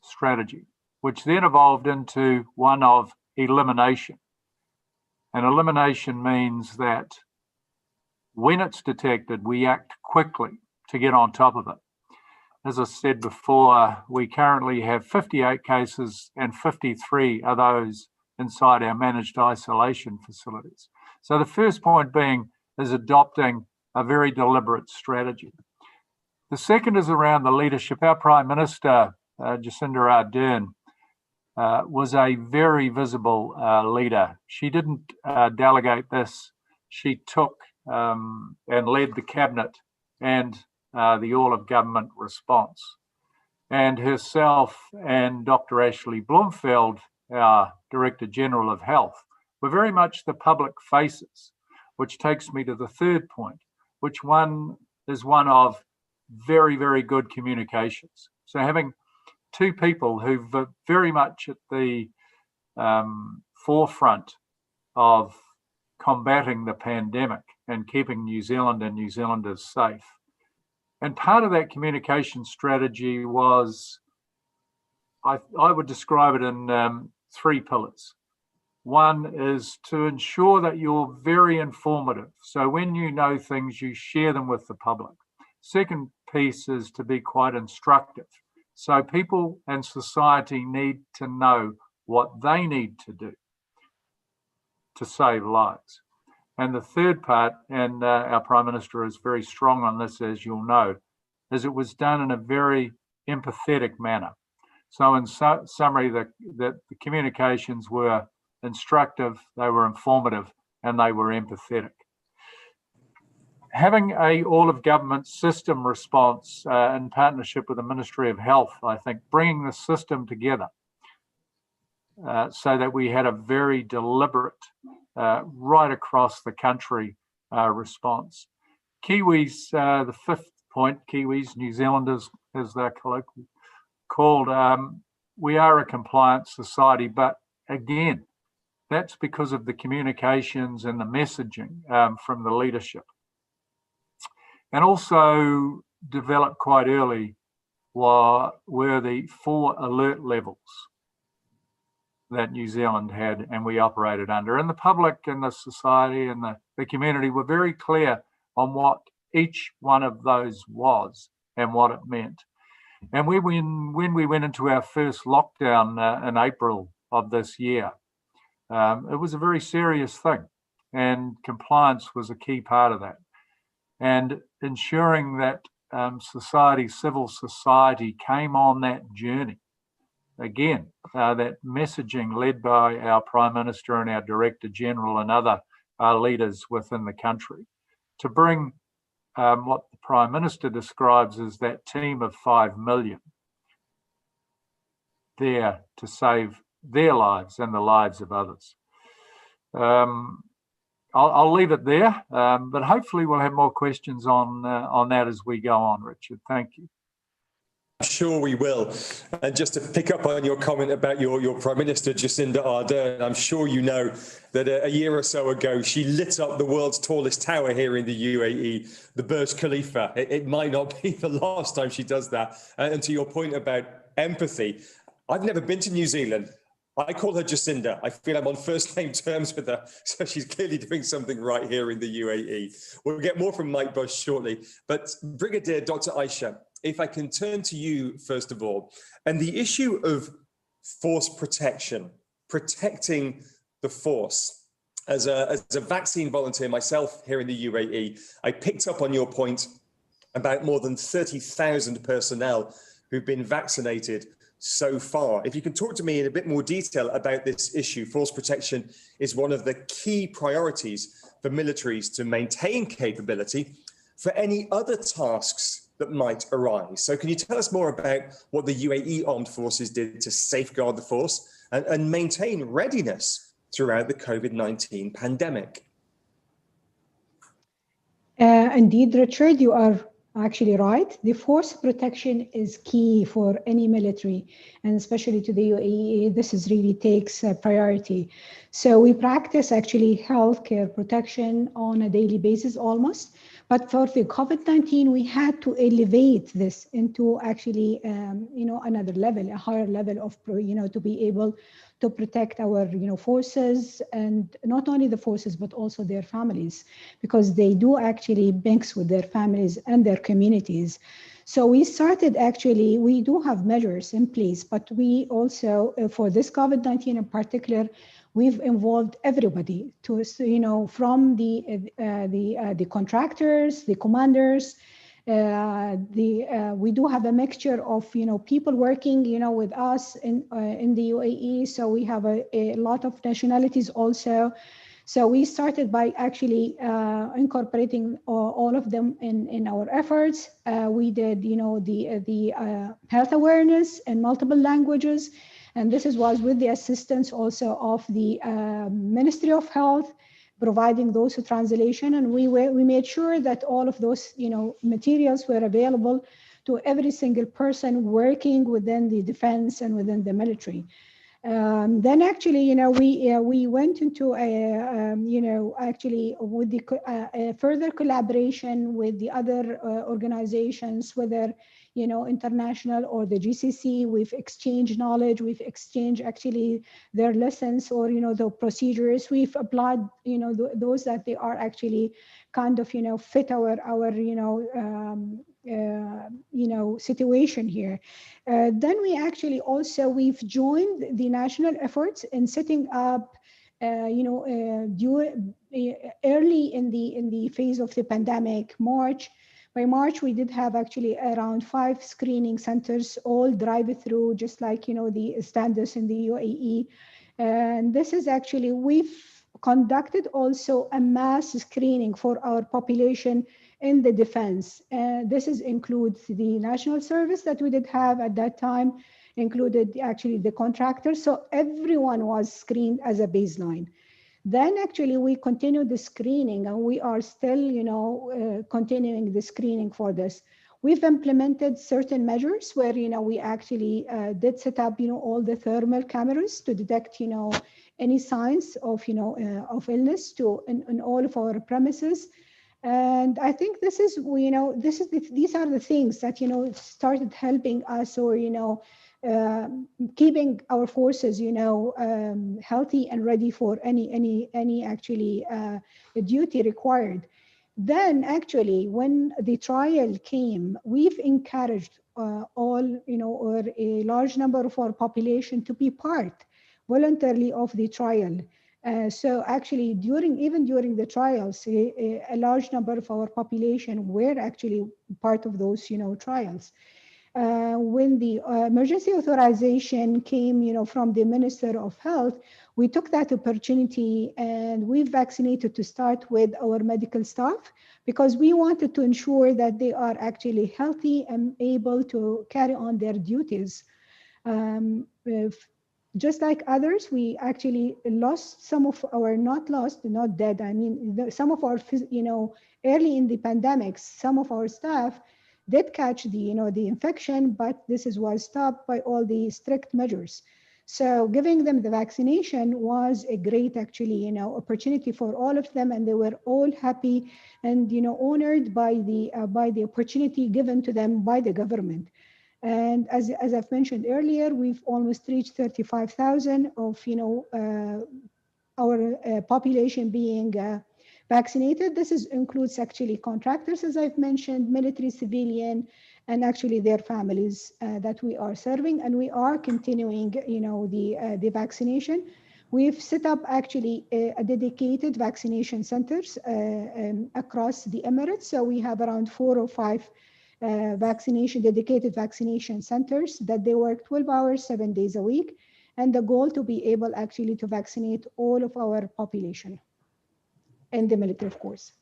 strategy, which then evolved into one of elimination. And elimination means that when it's detected, we act quickly to get on top of it. As I said before, we currently have 58 cases, and 53 are those inside our managed isolation facilities. So the first point being is adopting a very deliberate strategy. The second is around the leadership. Our Prime Minister, Jacinda Ardern, was a very visible leader. She didn't delegate this. She took and led the cabinet and the all-of-government response. And herself and Dr. Ashley Bloomfield, our Director General of Health, were very much the public faces, which takes me to the third point, which is one of very, very good communications. So having two people who are very much at the forefront of combating the pandemic and keeping New Zealand and New Zealanders safe. And part of that communication strategy was, I would describe it in 3 pillars. One is to ensure that you're very informative. So when you know things, you share them with the public. Second piece is to be quite instructive. So people and society need to know what they need to do to save lives. And the third part, and our Prime Minister is very strong on this, as you'll know, is it was done in a very empathetic manner. So in summary, the communications were instructive, they were informative, and they were empathetic. Having a all-of-government system response in partnership with the Ministry of Health, I think, bringing the system together so that we had a very deliberate, right across the country response. Kiwis, the fifth point, Kiwis, New Zealanders, as they're colloquially called, we are a compliant society, but again, that's because of the communications and the messaging from the leadership. And also developed quite early were the 4 alert levels. that New Zealand had and we operated under. And the public and the society and the community were very clear on what each one of those was and what it meant. And when we went into our first lockdown in April of this year, it was a very serious thing, and compliance was a key part of that. And ensuring that civil society came on that journey. Again, that messaging led by our Prime Minister and our Director General and other leaders within the country to bring what the Prime Minister describes as that team of 5 million there to save their lives and the lives of others. I'll leave it there, but hopefully we'll have more questions on that as we go on, Richard. Thank you. I'm sure we will. And just to pick up on your comment about your Prime Minister, Jacinda Ardern, I'm sure you know that a year or so ago, she lit up the world's tallest tower here in the UAE, the Burj Khalifa. It might not be the last time she does that. And to your point about empathy, I've never been to New Zealand. I call her Jacinda. I feel I'm on first name terms with her. So she's clearly doing something right here in the UAE. We'll get more from Mike Bush shortly. But Brigadier Dr. Aisha, if I can turn to you, first of all, and the issue of force protection, protecting the force. As a vaccine volunteer myself here in the UAE, I picked up on your point about more than 30,000 personnel who've been vaccinated so far. If you can talk to me in a bit more detail about this issue. Force protection is one of the key priorities for militaries to maintain capability for any other tasks that might arise. So can you tell us more about what the UAE Armed Forces did to safeguard the force and maintain readiness throughout the COVID-19 pandemic? Indeed, Richard, you are actually right. The force protection is key for any military, and especially to the UAE, this is really takes priority. So we practice actually healthcare protection on a daily basis almost. But for the COVID-19, we had to elevate this into actually, another level, a higher level of, to be able to protect our, forces, and not only the forces, but also their families, because they do actually mix with their families and their communities. So we started actually, we do have measures in place, but we also, for this COVID-19 in particular, we've involved everybody to, from the contractors, the commanders, we do have a mixture of, people working, with us in the UAE. So we have a lot of nationalities also. So we started by actually incorporating all of them in our efforts. We did, the health awareness in multiple languages. And this was with the assistance also of the Ministry of Health, providing those translation. And we made sure that all of those, materials were available to every single person working within the defense and within the military. Then actually, we went into actually with the further collaboration with the other organizations, whether international or the GCC. We've exchanged knowledge. We've exchanged actually their lessons or the procedures. We've applied those that they are actually kind of fit our situation here. Then we actually also we've joined the national efforts in setting up early in the phase of the pandemic, By March, we did have actually around 5 screening centers, all drive-through, just like the standards in the UAE. And this is actually, we've conducted also a mass screening for our population in the defense. This includes the national service that we did have at that time, included actually the contractors. So everyone was screened as a baseline. Then actually we continued the screening, and we are still, continuing the screening for this. We've implemented certain measures where, we actually did set up, all the thermal cameras to detect, any signs of, of illness in all of our premises. And I think this is, these are the things that, started helping us or, keeping our forces, healthy and ready for any actually duty required. Then actually, when the trial came, we've encouraged all, or a large number of our population to be part voluntarily of the trial. So actually, even during the trials, a large number of our population were actually part of those, trials. When the emergency authorization came, from the Minister of Health, we took that opportunity and we vaccinated to start with our medical staff, because we wanted to ensure that they are actually healthy and able to carry on their duties. Just like others, we actually lost some of our, not dead. I mean, some of our, early in the pandemic, some of our staff did catch the infection, but this was stopped by all the strict measures. So giving them the vaccination was a great, actually, opportunity for all of them, and they were all happy and honored by the opportunity given to them by the government. And as I've mentioned earlier, we've almost reached 35,000 of our population being vaccinated. This includes actually contractors, as I've mentioned, military, civilian, and actually their families that we are serving, and we are continuing, the vaccination. We've set up actually a dedicated vaccination centers across the Emirates. So we have around 4 or 5 dedicated vaccination centers that they work 12 hours, 7 days a week, and the goal to be able actually to vaccinate all of our population, and the military, of course.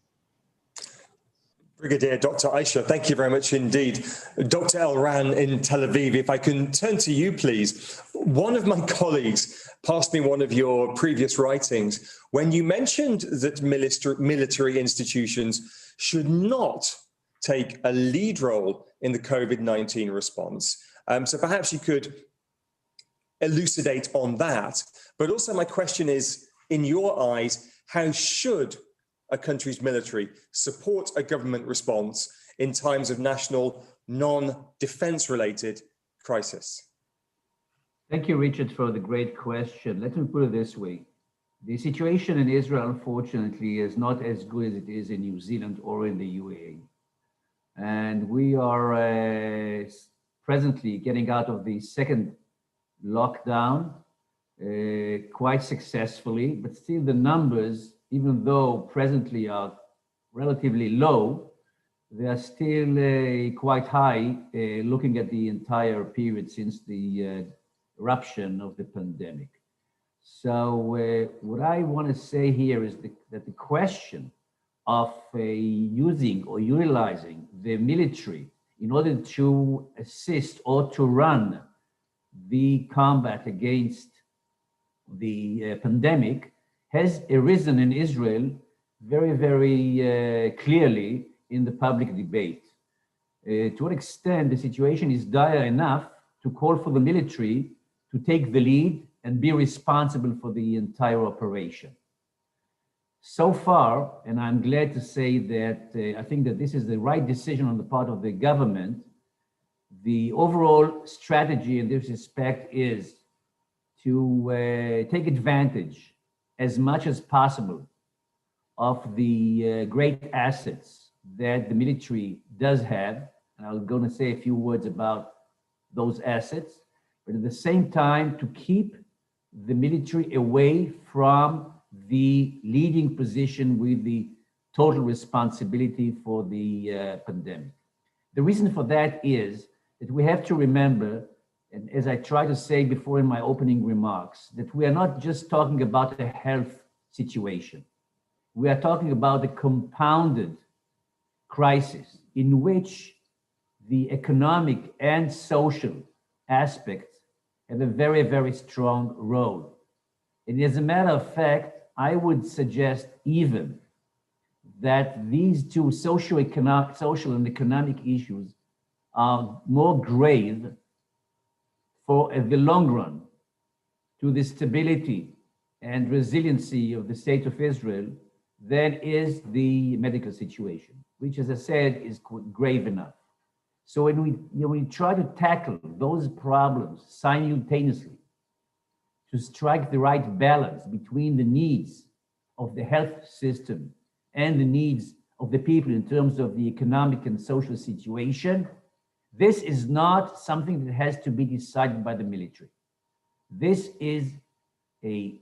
Brigadier Dr. Aisha, thank you very much indeed. Dr. Elran in Tel Aviv, if I can turn to you, please. One of my colleagues passed me one of your previous writings when you mentioned that military institutions should not take a lead role in the COVID-19 response. So perhaps you could elucidate on that. But also my question is, in your eyes, how should a country's military support a government response in times of national non-defense related crisis? Thank you, Richard, for the great question. Let me put it this way. The situation in Israel, unfortunately, is not as good as it is in New Zealand or in the UAE. And we are presently getting out of the second lockdown quite successfully, but still the numbers, even though presently are relatively low, they are still quite high looking at the entire period since the eruption of the pandemic. So what I want to say here is that the question of using or utilizing the military in order to assist or to run the combat against the pandemic has arisen in Israel very, very clearly in the public debate. To an extent, the situation is dire enough to call for the military to take the lead and be responsible for the entire operation. So far, and I'm glad to say that I think that this is the right decision on the part of the government, the overall strategy in this respect is to take advantage as much as possible of the great assets that the military does have. And I'm going to say a few words about those assets, but at the same time to keep the military away from the leading position with the total responsibility for the pandemic. The reason for that is that we have to remember, and as I tried to say before in my opening remarks, that we are not just talking about a health situation. We are talking about a compounded crisis in which the economic and social aspects have a very, very strong role. And as a matter of fact, I would suggest even that these two social and economic issues are more grave for the long run to the stability and resiliency of the state of Israel than is the medical situation, which, as I said, is grave enough. So when we try to tackle those problems simultaneously, to strike the right balance between the needs of the health system and the needs of the people in terms of the economic and social situation, this is not something that has to be decided by the military. This is a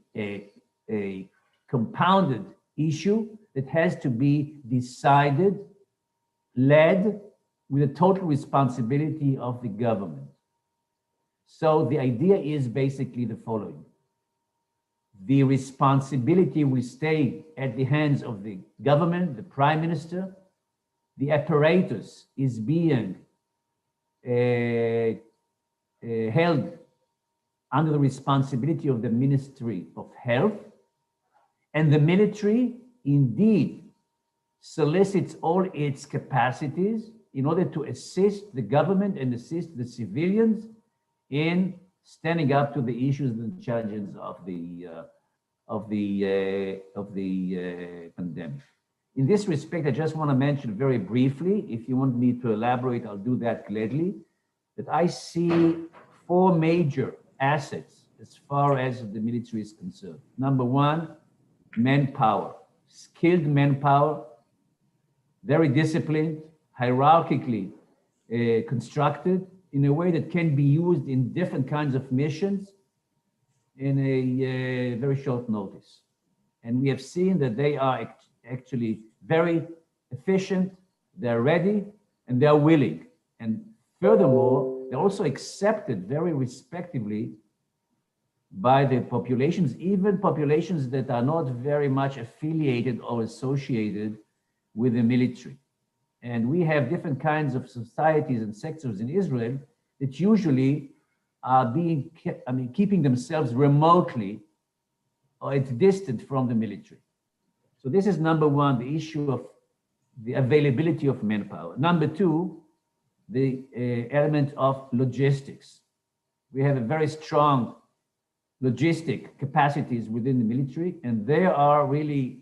compounded issue that has to be decided, led with the total responsibility of the government. So the idea is basically the following. The responsibility will stay at the hands of the government, the prime minister. The apparatus is being held under the responsibility of the Ministry of Health. And the military indeed solicits all its capacities in order to assist the government and assist the civilians in standing up to the issues and challenges of the pandemic. In this respect, I just want to mention very briefly, if you want me to elaborate, I'll do that gladly, that I see four major assets as far as the military is concerned. Number one, manpower, skilled manpower, very disciplined, hierarchically constructed in a way that can be used in different kinds of missions in a very short notice. And we have seen that they are actually very efficient, they're ready, and they're willing. And furthermore, they're also accepted very respectively by the populations, even populations that are not very much affiliated or associated with the military. And we have different kinds of societies and sectors in Israel that usually are keeping themselves remotely or at distance from the military. So this is number one, the issue of the availability of manpower. Number two, the element of logistics. We have a very strong logistic capacities within the military, and they are really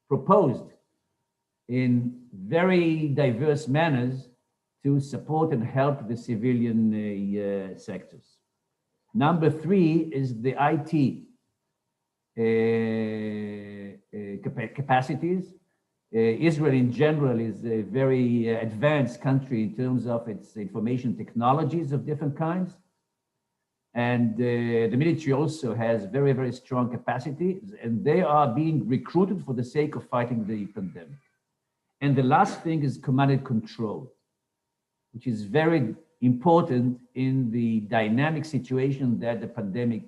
proposed in very diverse manners to support and help the civilian sectors. Number three is the IT capacities. Israel in general is a very advanced country in terms of its information technologies of different kinds. And the military also has very, very strong capacity, and they are being recruited for the sake of fighting the pandemic. And the last thing is command and control, which is very important in the dynamic situation that the pandemic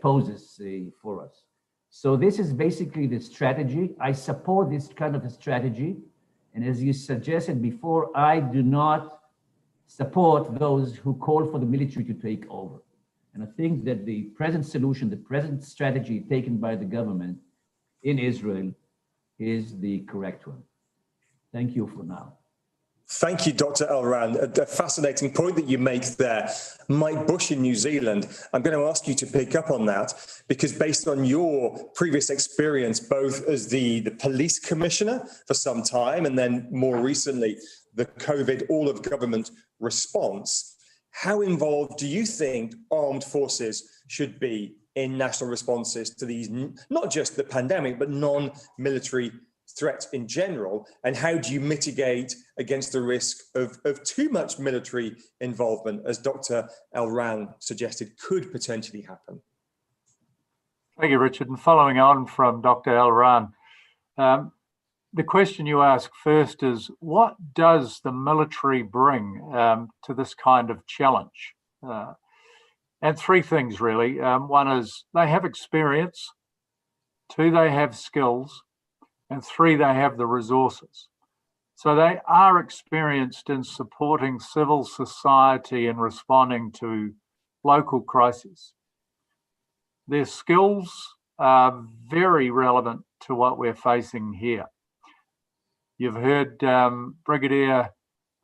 poses for us. So this is basically the strategy. I support this kind of a strategy. And as you suggested before, I do not support those who call for the military to take over. And I think that the present solution, the present strategy taken by the government in Israel is the correct one. Thank you for now. Thank you, Dr. Elran. A fascinating point that you make there. Mike Bush in New Zealand, I'm going to ask you to pick up on that, because based on your previous experience, both as the police commissioner for some time and then more recently, the COVID all-of-government response, how involved do you think armed forces should be in national responses to these, not just the pandemic, but non-military threats in general? And how do you mitigate against the risk of too much military involvement, as Dr. Elran suggested could potentially happen? Thank you, Richard. And following on from Dr. Elran, the question you ask first is, what does the military bring to this kind of challenge? And three things really. One is they have experience, two, they have skills, and three, they have the resources. So they are experienced in supporting civil society in responding to local crises. Their skills are very relevant to what we're facing here. You've heard Brigadier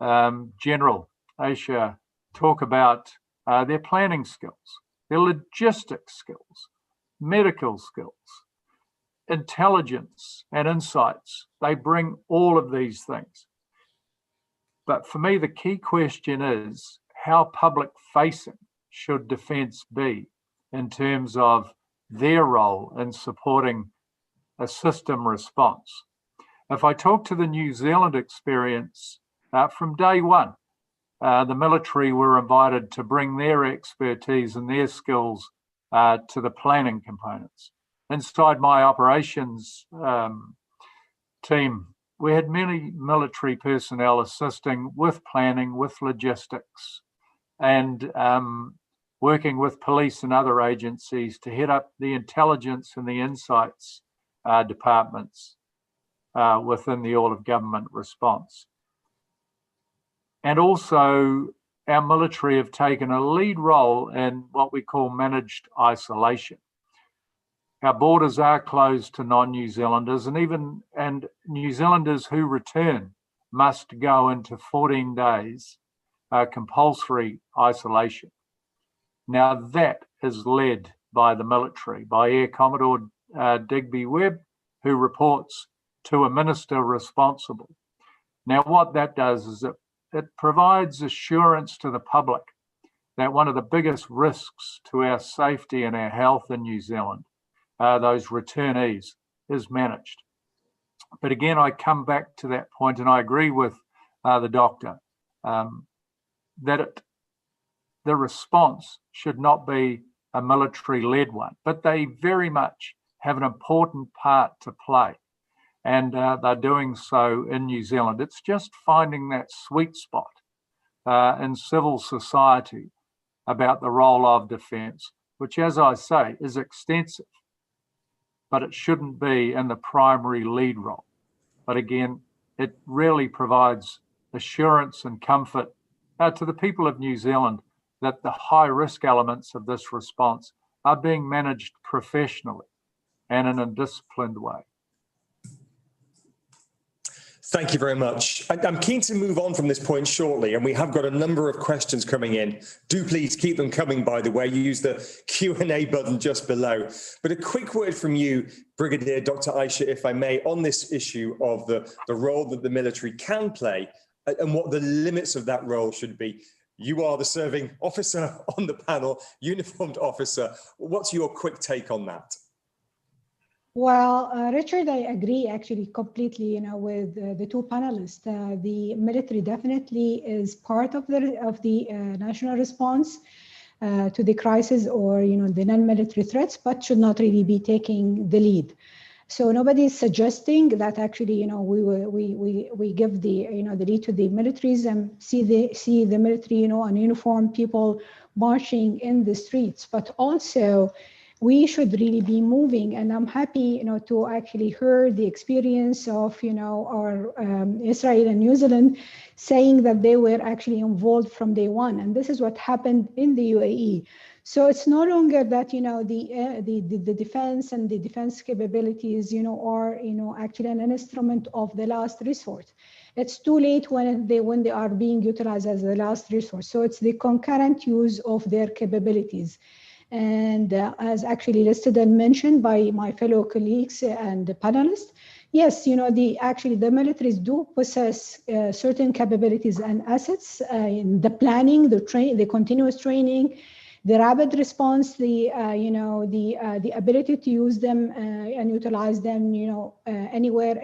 General Asher talk about their planning skills, their logistics skills, medical skills, intelligence and insights. They bring all of these things. But for me, the key question is, how public-facing should defence be in terms of their role in supporting a system response? If I talk to the New Zealand experience, from day one, the military were invited to bring their expertise and their skills to the planning components. Inside my operations team, we had many military personnel assisting with planning, with logistics, and working with police and other agencies to head up the intelligence and the insights departments within the all-of-government response. And also, our military have taken a lead role in what we call managed isolation. Our borders are closed to non-New Zealanders, and New Zealanders who return must go into 14 days compulsory isolation. Now that is led by the military, by Air Commodore Digby Webb, who reports to a minister responsible. Now what that does is it provides assurance to the public that one of the biggest risks to our safety and our health in New Zealand, those returnees, is managed. But again, I come back to that point, and I agree with the doctor, that the response should not be a military-led one, but they very much have an important part to play. And they're doing so in New Zealand. It's just finding that sweet spot in civil society about the role of defence, which, as I say, is extensive, but it shouldn't be in the primary lead role. But again, it really provides assurance and comfort to the people of New Zealand that the high-risk elements of this response are being managed professionally and in a disciplined way. Thank you very much. I'm keen to move on from this point shortly, and we have got a number of questions coming in. Do please keep them coming, by the way. Use the Q&A button just below. But a quick word from you, Brigadier Dr. Aisha, if I may, on this issue of the role that the military can play and what the limits of that role should be. You are the serving officer on the panel, uniformed officer. What's your quick take on that? Well, Richard, I agree actually completely, with the two panelists. The military definitely is part of the national response to the crisis or the non-military threats, but should not really be taking the lead. So nobody is suggesting that actually we give the the lead to the militaries and see the military and uniformed people marching in the streets, but also we should really be moving. And I'm happy, to actually hear the experience of, our Israel and New Zealand saying that they were actually involved from day one. And this is what happened in the UAE. So it's no longer that, the defense and the defense capabilities, are, actually an instrument of the last resort. It's too late when they are being utilized as the last resource. So it's the concurrent use of their capabilities. And as actually listed and mentioned by my fellow colleagues and the panelists, yes, the militaries do possess certain capabilities and assets in the planning, the continuous training, the rapid response, the ability to use them and utilize them, anywhere.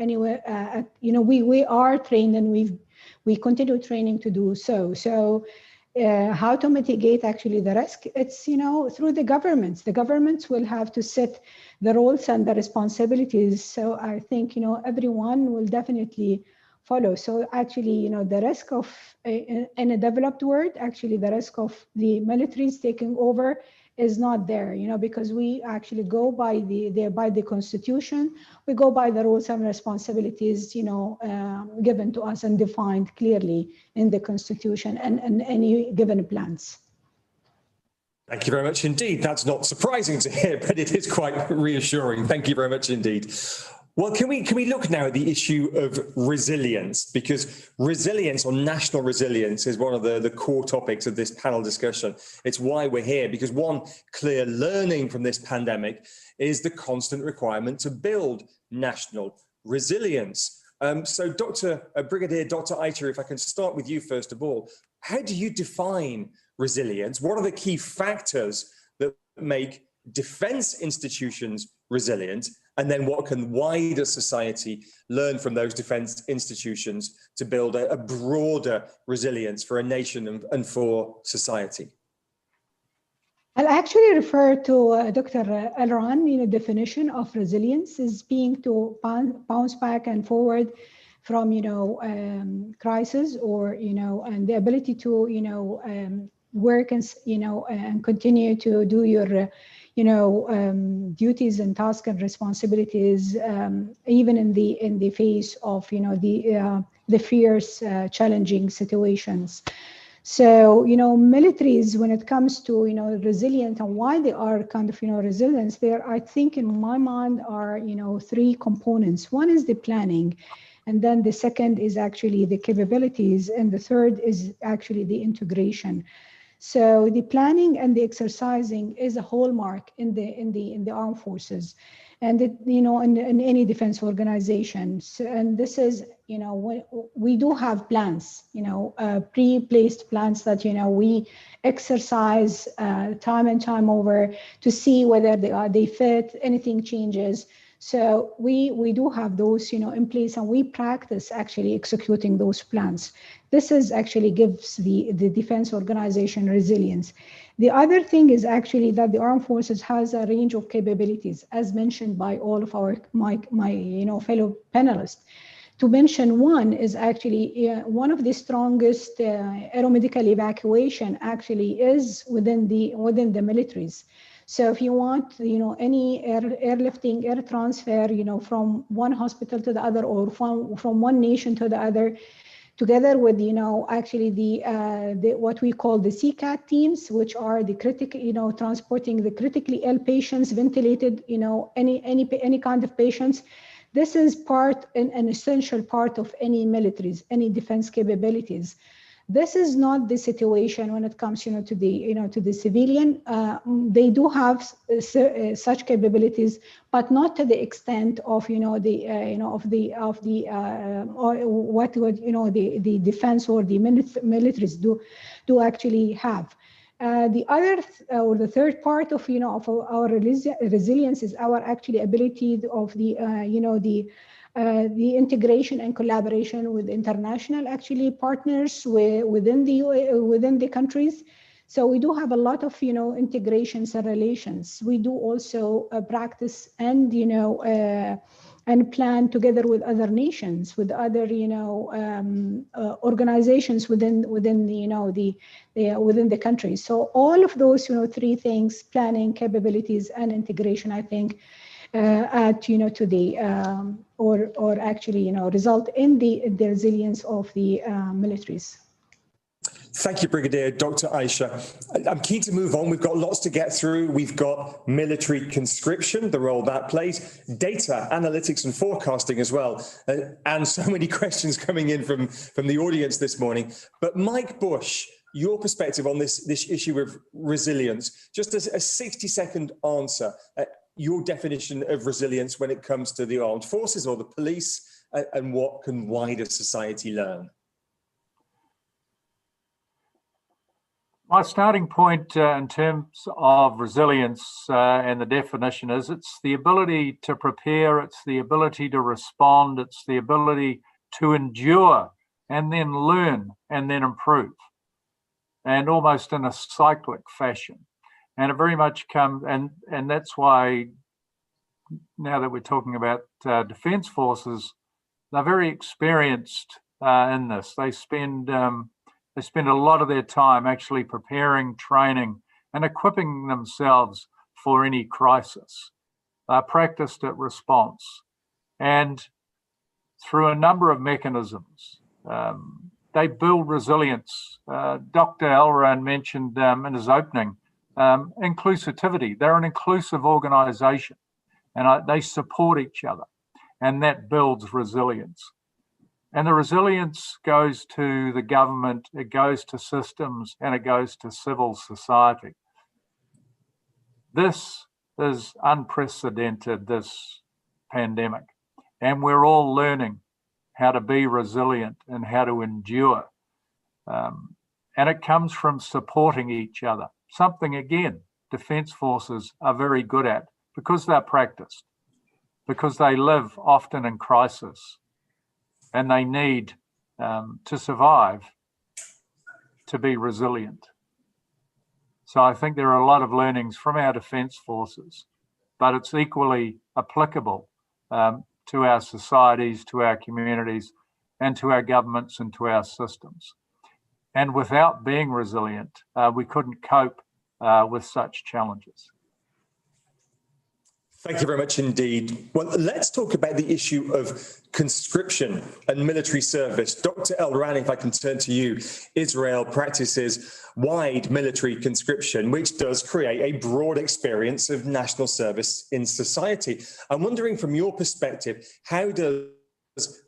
We are trained and we continue training to do so. So. How to mitigate actually the risk? It's, through the governments. The governments will have to set the roles and the responsibilities. So I think, everyone will definitely follow. So actually, the risk of, in a developed world, actually the risk of the militaries taking over is not there, because we actually go by the Constitution, we go by the rules and responsibilities, given to us and defined clearly in the Constitution and any given plans. Thank you very much indeed. That's not surprising to hear, but it is quite reassuring. Thank you very much indeed. Well, can we look now at the issue of resilience, because resilience or national resilience is one of the core topics of this panel discussion. It's why we're here, because one clear learning from this pandemic is the constant requirement to build national resilience. So Brigadier Dr. Aisha, if I can start with you first of all, how do you define resilience? What are the key factors that make defence institutions resilient? And then what can wider society learn from those defence institutions to build a broader resilience for a nation and for society? I'll actually refer to Dr. Elron, definition of resilience is being to bounce back and forward from, crisis, or, and the ability to, work and, and continue to do your, duties and tasks and responsibilities, even in the face of, the fierce, challenging situations. So, militaries, when it comes to, resilient and why they are kind of, resilient, there, I think in my mind are, three components. One is the planning, and then the second is actually the capabilities, and the third is actually the integration. So the planning and the exercising is a hallmark in the armed forces, and in any defense organization. So, and this is, we do have plans, pre-placed plans that we exercise time and time over to see whether they fit, anything changes. So we do have those, in place, and we practice actually executing those plans. This is actually gives the defense organization resilience. The other thing is actually that the armed forces has a range of capabilities, as mentioned by all of my fellow panelists. To mention one is actually one of the strongest aeromedical evacuation actually is within the militaries. So if you want, any airlifting, air transfer, from one hospital to the other, or from one nation to the other, together with, actually the what we call the CCAT teams, which are the critical, transporting the critically ill patients, ventilated, any kind of patients. This is an essential part of any militaries, any defense capabilities. This is not the situation when it comes, to the civilian. They do have such capabilities, but not to the extent of, the defense or the militaries do actually have. The other or the third part of, of our resilience is our actually ability of the integration and collaboration with international actually partners within the countries. So we do have a lot of integrations and relations. We do also practice and and plan together with other nations, with other organizations within the country. So all of those three things: planning, capabilities, and integration, I think add to the or actually result in the resilience of the militaries. Thank you, Brigadier Dr. Aisha. I'm keen to move on. We've got lots to get through. We've got military conscription, the role that plays, data, analytics and forecasting as well, and so many questions coming in from the audience this morning. But Mike Bush, your perspective on this issue of resilience, just as a 60-second answer, your definition of resilience when it comes to the armed forces or the police, and what can wider society learn? My starting point in terms of resilience and the definition is it's the ability to prepare, it's the ability to respond, it's the ability to endure and then learn and then improve, and almost in a cyclic fashion. And it very much comes, and that's why now that we're talking about defence forces, they're very experienced in this. They spend a lot of their time actually preparing, training, and equipping themselves for any crisis. They're practiced at response. And through a number of mechanisms, they build resilience. Dr. Elron mentioned in his opening, inclusivity. They're an inclusive organisation, and they support each other, and that builds resilience. And the resilience goes to the government, it goes to systems, and it goes to civil society. This is unprecedented, this pandemic, and we're all learning how to be resilient and how to endure. And it comes from supporting each other. Something, again, Defence Forces are very good at because they're practiced, because they live often in crisis and they need to survive to be resilient. So I think there are a lot of learnings from our Defence Forces, but it's equally applicable to our societies, to our communities, and to our governments and to our systems. And without being resilient, we couldn't cope with such challenges. Thank you very much indeed. Well, let's talk about the issue of conscription and military service. Dr. Elran, if I can turn to you, Israel practices wide military conscription, which does create a broad experience of national service in society. I'm wondering from your perspective, how does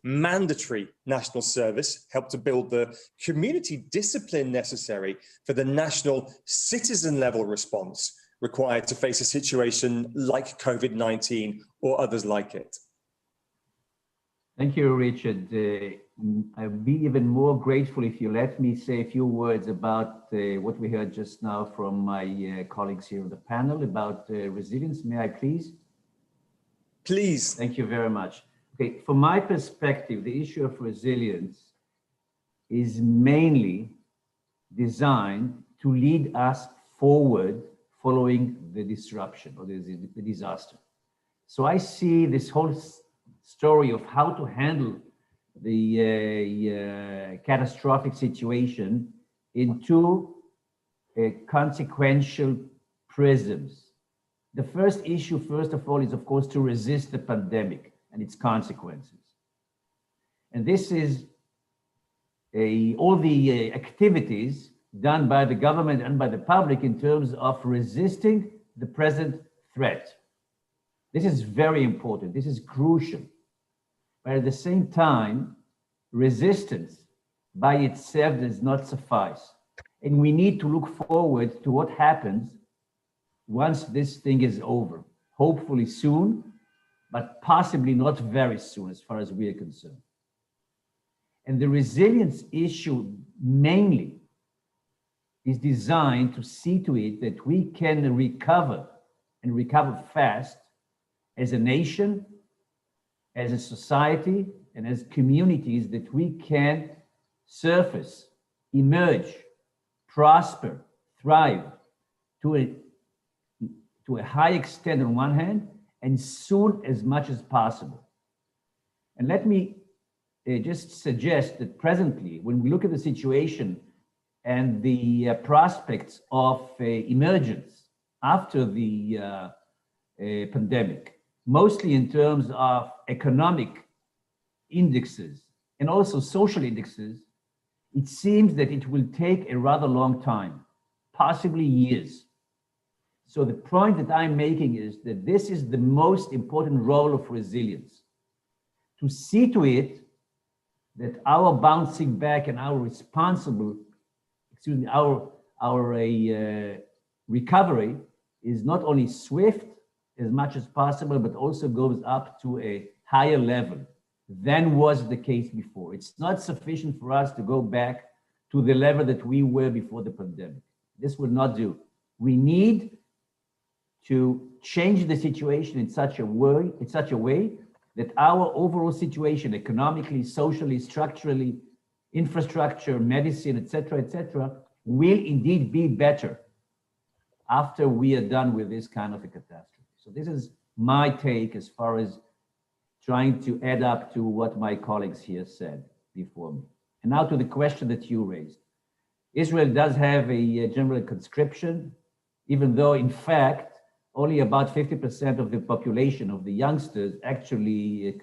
mandatory national service help to build the community discipline necessary for the national citizen level response required to face a situation like COVID-19 or others like it? Thank you, Richard. I'd be even more grateful if you let me say a few words about what we heard just now from my colleagues here on the panel about resilience. May I please? Please. Thank you very much. Okay, from my perspective, the issue of resilience is mainly designed to lead us forward following the disruption or the disaster. So I see this whole story of how to handle the catastrophic situation in two consequential prisms. The first issue, first of all, is of course to resist the pandemic and its consequences. And this is all the activities done by the government and by the public in terms of resisting the present threat. This is very important. This is crucial. But at the same time, resistance by itself does not suffice. And we need to look forward to what happens once this thing is over. Hopefully soon, but possibly not very soon as far as we are concerned. And the resilience issue mainly is designed to see to it that we can recover and recover fast as a nation, as a society, and as communities, that we can surface, emerge, prosper, thrive to a high extent on one hand, and soon as much as possible. And let me just suggest that presently, when we look at the situation and the prospects of emergence after the pandemic, mostly in terms of economic indexes and also social indexes, it seems that it will take a rather long time, possibly years. So the point that I'm making is that this is the most important role of resilience, to see to it that our bouncing back and our recovery is not only swift as much as possible, but also goes up to a higher level than was the case before. It's not sufficient for us to go back to the level that we were before the pandemic. This will not do. We need to change the situation in such a way that our overall situation, economically, socially, structurally, infrastructure, medicine, etc., will indeed be better after we are done with this kind of a catastrophe. So this is my take as far as trying to add up to what my colleagues here said before me. And now to the question that you raised. Israel does have a general conscription, even though in fact, only about 50% of the population of the youngsters actually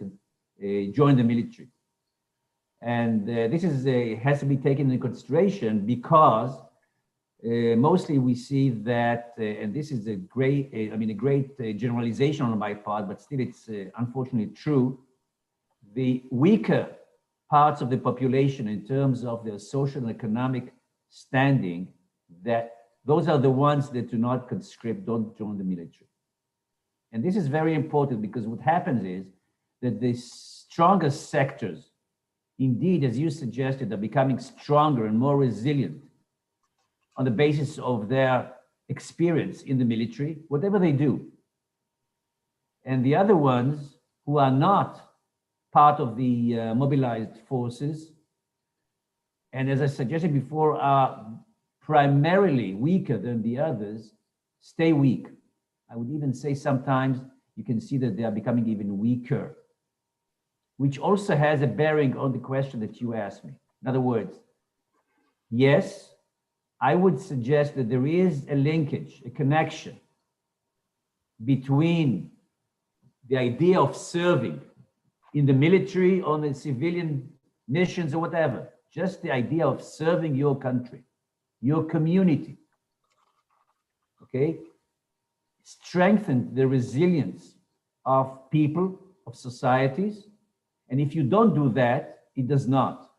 join the military. And this is has to be taken into consideration because mostly we see that, and this is a great generalization on my part, but still it's unfortunately true, the weaker parts of the population in terms of their social and economic standing, that those are the ones that do not conscript, don't join the military. And this is very important because what happens is that the strongest sectors indeed, as you suggested, are becoming stronger and more resilient on the basis of their experience in the military, whatever they do. And the other ones who are not part of the mobilized forces, and as I suggested before, are primarily weaker than the others, stay weak. I would even say sometimes you can see that they are becoming even weaker, which also has a bearing on the question that you asked me. In other words, yes, I would suggest that there is a linkage, a connection between the idea of serving in the military, on the civilian missions or whatever, just the idea of serving your country, your community, okay, strengthen the resilience of people, of societies. And if you don't do that, it does not.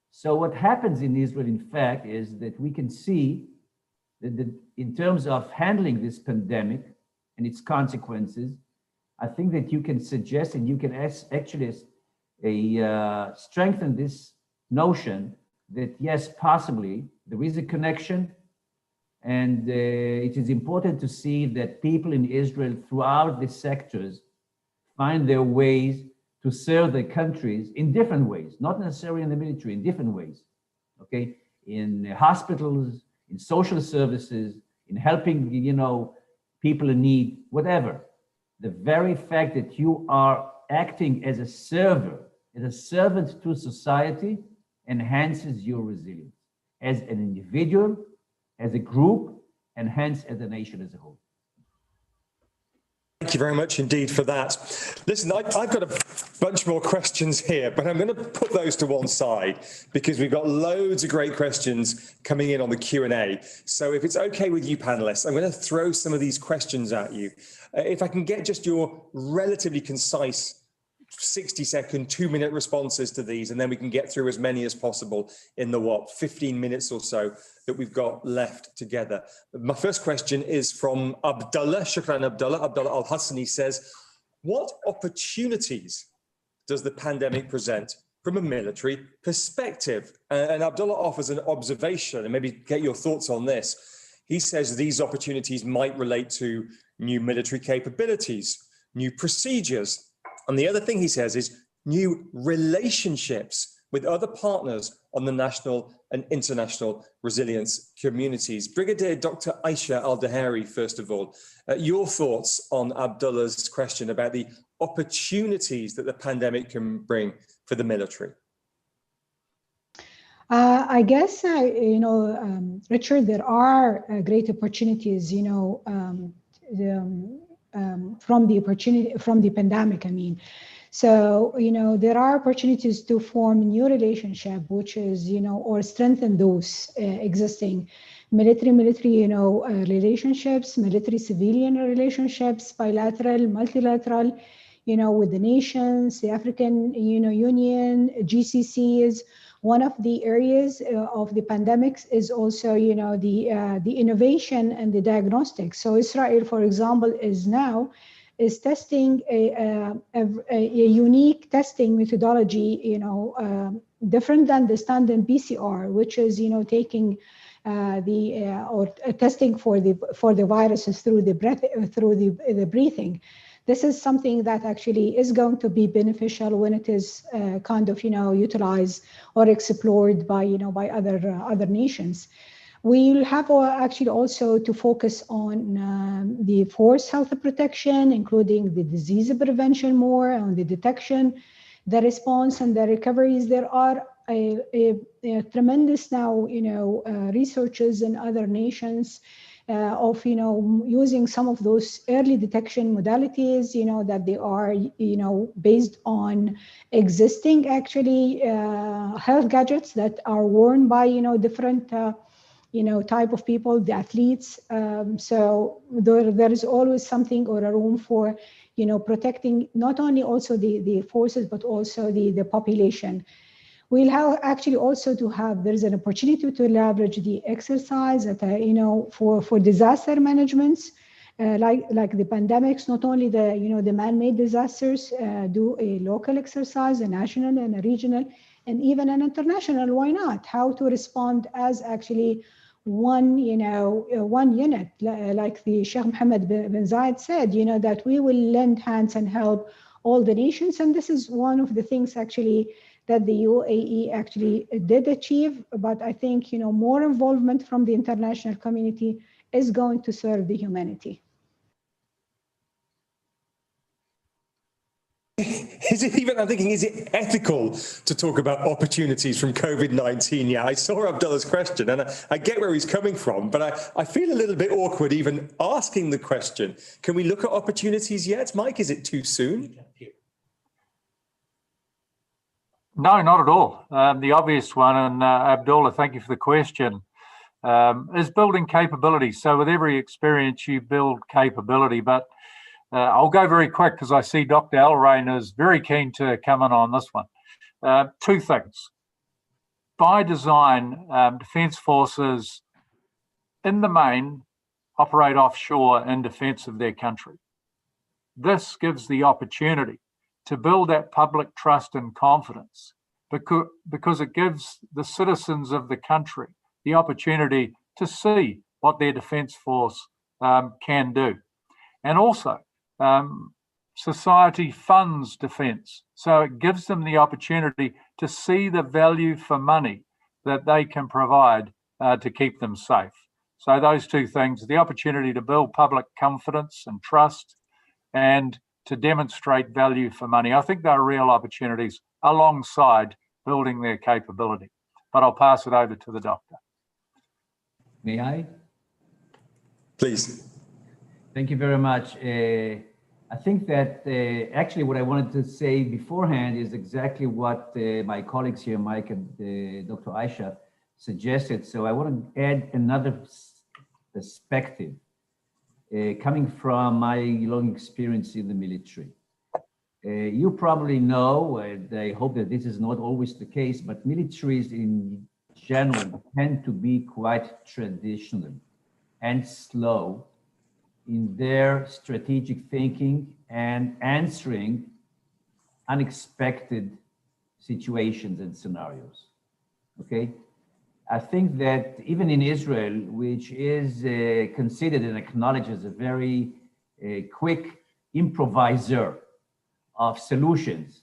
So what happens in Israel, in fact, is that we can see that in terms of handling this pandemic and its consequences, I think that you can suggest and you can actually strengthen this notion that yes, possibly there is a connection, and it is important to see that people in Israel throughout the sectors find their ways to serve their countries in different ways, not necessarily in the military, in different ways, okay? In hospitals, in social services, in helping, you know, people in need, whatever. The very fact that you are acting as a server, as a servant to society, enhances your resilience as an individual, as a group, and hence as a nation as a whole. Thank you very much indeed for that. Listen, I've got a bunch more questions here, but I'm going to put those to one side because we've got loads of great questions coming in on the Q&A. So if it's okay with you panelists, I'm going to throw some of these questions at you. If I can get just your relatively concise 60-second, 2-minute responses to these, and then we can get through as many as possible in the 15 minutes or so that we've got left together. My first question is from Abdullah, Shukran Abdullah. Abdullah Al-Hassani says, what opportunities does the pandemic present from a military perspective? And Abdullah offers an observation, and maybe get your thoughts on this. He says these opportunities might relate to new military capabilities, new procedures. And the other thing he says is new relationships with other partners on the national and international resilience communities. Brigadier Dr. Aisha Al-Dahari, first of all, your thoughts on Abdullah's question about the opportunities that the pandemic can bring for the military. I guess, Richard, there are great opportunities, from the pandemic, I mean. So, there are opportunities to form new relationship, which is, or strengthen those existing military, relationships, military-civilian relationships, bilateral, multilateral, with the nations, the African, Union, GCCs. One of the areas of the pandemics is also, the innovation and the diagnostics. So Israel, for example, is testing a unique testing methodology, different than the standard PCR, which is, taking testing for the viruses through the breath, through the breathing. This is something that actually is going to be beneficial when it is utilized or explored by other nations. We'll have actually also to focus on the force health protection, including the disease prevention more, on the detection, the response, and the recoveries. There are a tremendous now researches in other nations of using some of those early detection modalities, that they are based on existing actually health gadgets that are worn by different type of people, the athletes. So there is always something or a room for protecting not only also the forces but also the population. We'll have actually also there's an opportunity to leverage the exercise that, for disaster managements, like the pandemics, not only the man-made disasters, do a local exercise, a national and a regional and even an international, why not? How to respond as actually one, one unit, like the Sheikh Mohammed bin Zayed said, that we will lend hands and help all the nations. And this is one of the things actually that the UAE actually did achieve. But I think, more involvement from the international community is going to serve the humanity. Is it ethical to talk about opportunities from COVID-19? Yeah, I saw Abdullah's question and I get where he's coming from, but I feel a little bit awkward even asking the question. Can we look at opportunities yet? Mike, is it too soon? No, not at all. The obvious one, and Abdullah, thank you for the question, is building capability. So with every experience, you build capability, but I'll go very quick because I see Dr. Alrain is very keen to come in on this one. Two things. By design, defence forces in the main operate offshore in defence of their country. This gives the opportunity to build that public trust and confidence because it gives the citizens of the country the opportunity to see what their defence force can do. And also, society funds defence, so it gives them the opportunity to see the value for money that they can provide to keep them safe. So those two things, the opportunity to build public confidence and trust and to demonstrate value for money, I think they're real opportunities alongside building their capability. But I'll pass it over to the doctor. May I? Please. Thank you very much. I think that actually what I wanted to say beforehand is exactly what my colleagues here, Mike and Dr. Aisha, suggested. So I want to add another perspective coming from my long experience in the military. You probably know, and I hope that this is not always the case, but militaries in general tend to be quite traditional and slow in their strategic thinking and answering unexpected situations and scenarios, okay? I think that even in Israel, which is considered and acknowledged as a very quick improviser of solutions,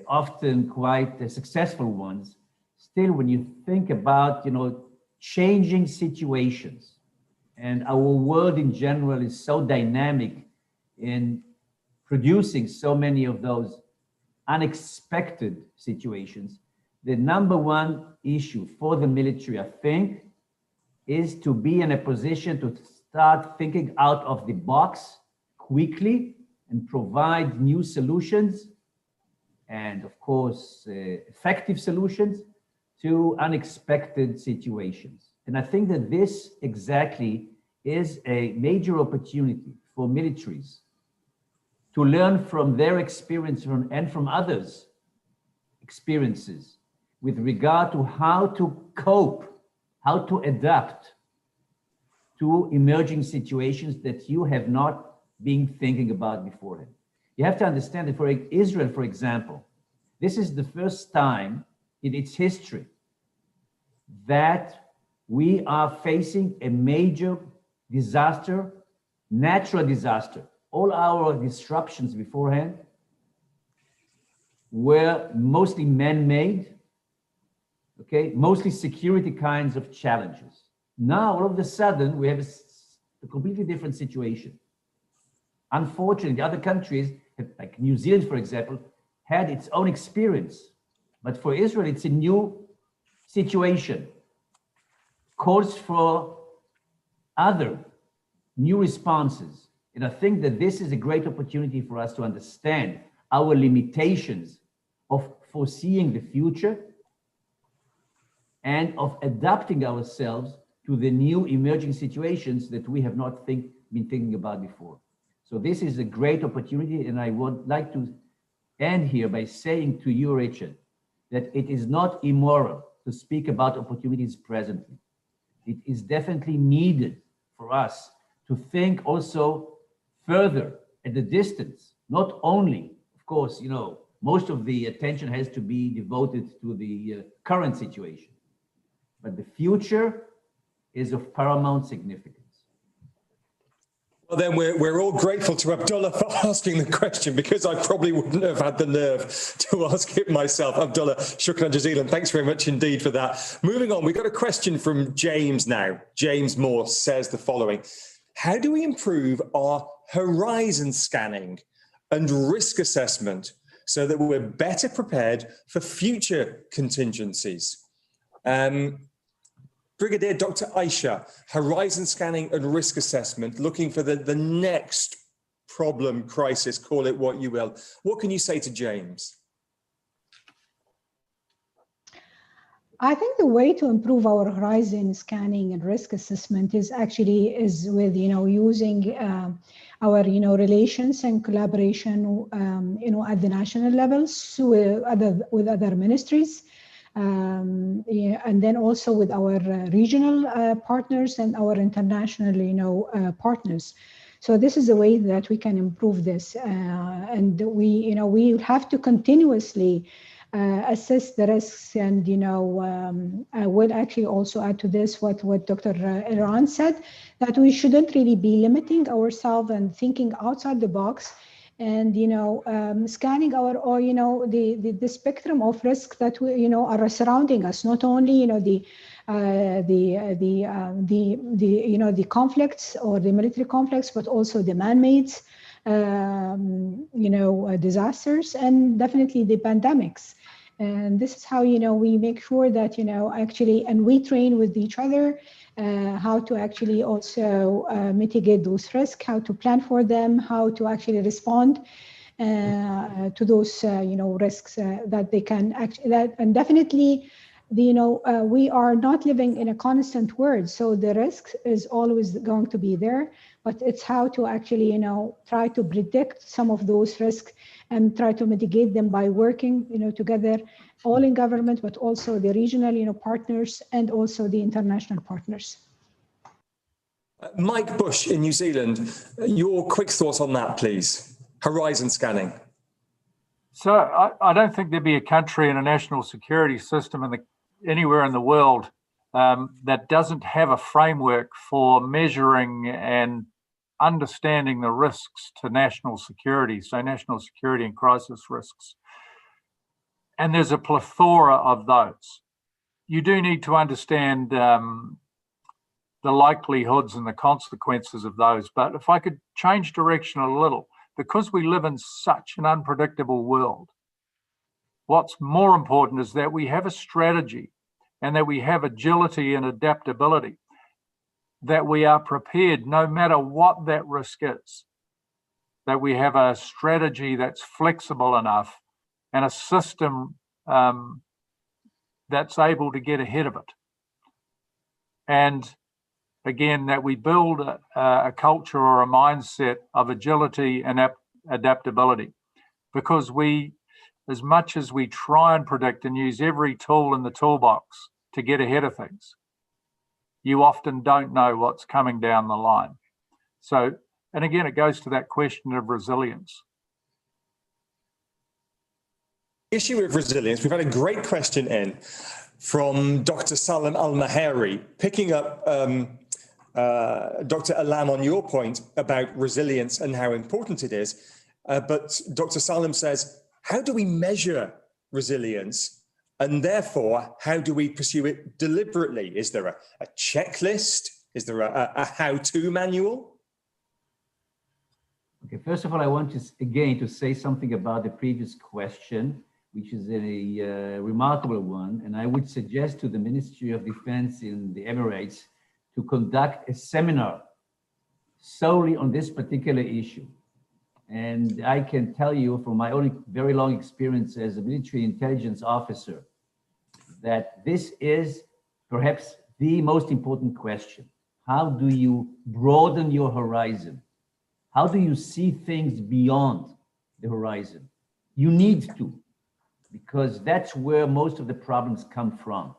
often quite successful ones, still when you think about, changing situations, and our world in general is so dynamic in producing so many of those unexpected situations. The number one issue for the military, I think, is to be in a position to start thinking out of the box quickly and provide new solutions and, of course, effective solutions to unexpected situations. And I think that this exactly is a major opportunity for militaries to learn from their experience and from others' experiences with regard to how to cope, how to adapt to emerging situations that you have not been thinking about beforehand. You have to understand that for Israel, for example, this is the first time in its history that we are facing a major disaster, natural disaster. All our disruptions beforehand were mostly man-made, okay, mostly security kinds of challenges. Now, all of a sudden, we have a completely different situation. Unfortunately, other countries, like New Zealand, for example, had its own experience. But for Israel, it's a new situation. Calls for other new responses. And I think that this is a great opportunity for us to understand our limitations of foreseeing the future and of adapting ourselves to the new emerging situations that we have not been thinking about before. So this is a great opportunity, and I would like to end here by saying to you, Richard, that it is not immoral to speak about opportunities presently. It is definitely needed for us to think also further at the distance, not only, of course, most of the attention has to be devoted to the current situation. But the future is of paramount significance. Well, then we're all grateful to Abdullah for asking the question, because I probably wouldn't have had the nerve to ask it myself. Abdullah, shukran jazeelan. Thanks very much indeed for that. Moving on, we've got a question from James now. James Morse says the following: how do we improve our horizon scanning and risk assessment so that we're better prepared for future contingencies? Brigadier Dr. Aisha, horizon scanning and risk assessment, looking for the next problem, crisis, call it what you will. What can you say to James? I think the way to improve our horizon scanning and risk assessment is with using our relations and collaboration at the national levels with other ministries. And then also with our regional partners and our international, partners. So this is a way that we can improve this, and we have to continuously assess the risks. And I will actually also add to this what Dr. Iran said, that we shouldn't really be limiting ourselves and thinking outside the box. And scanning our the spectrum of risks that are surrounding us, not only the conflicts or the military conflicts, but also the man-made disasters, and definitely the pandemics. And this is how we make sure that and we train with each other how to actually also mitigate those risks, how to plan for them, how to actually respond to those risks that they can and definitely we are not living in a constant world, so the risk is always going to be there, but it's how to actually try to predict some of those risks and try to mitigate them by working together, all in government, but also the regional partners and also the international partners. Mike Bush in New Zealand, your quick thoughts on that, please. Horizon scanning. So I don't think there'd be a country and a national security system anywhere in the world that doesn't have a framework for measuring and understanding the risks to national security, so national security and crisis risks. And there's a plethora of those. You do need to understand the likelihoods and the consequences of those. But if I could change direction a little, because we live in such an unpredictable world, what's more important is that we have a strategy and that we have agility and adaptability, that we are prepared no matter what that risk is, that we have a strategy that's flexible enough and a system that's able to get ahead of it. And again, that we build a culture or a mindset of agility and adaptability, because as much as we try and predict and use every tool in the toolbox to get ahead of things, you often don't know what's coming down the line. So, and again, it goes to that question of resilience. Issue of resilience, we've had a great question in from Dr. Salim Al-Mahari, picking up Dr. Alam on your point about resilience and how important it is. But Dr. Salim says, how do we measure resilience? And therefore, how do we pursue it deliberately? Is there a checklist? Is there a how-to manual? Okay, first of all, I want to say something about the previous question, which is a remarkable one. And I would suggest to the Ministry of Defense in the Emirates to conduct a seminar solely on this particular issue. And I can tell you from my own very long experience as a military intelligence officer that this is perhaps the most important question. How do you broaden your horizon? How do you see things beyond the horizon? You need to, because that's where most of the problems come from.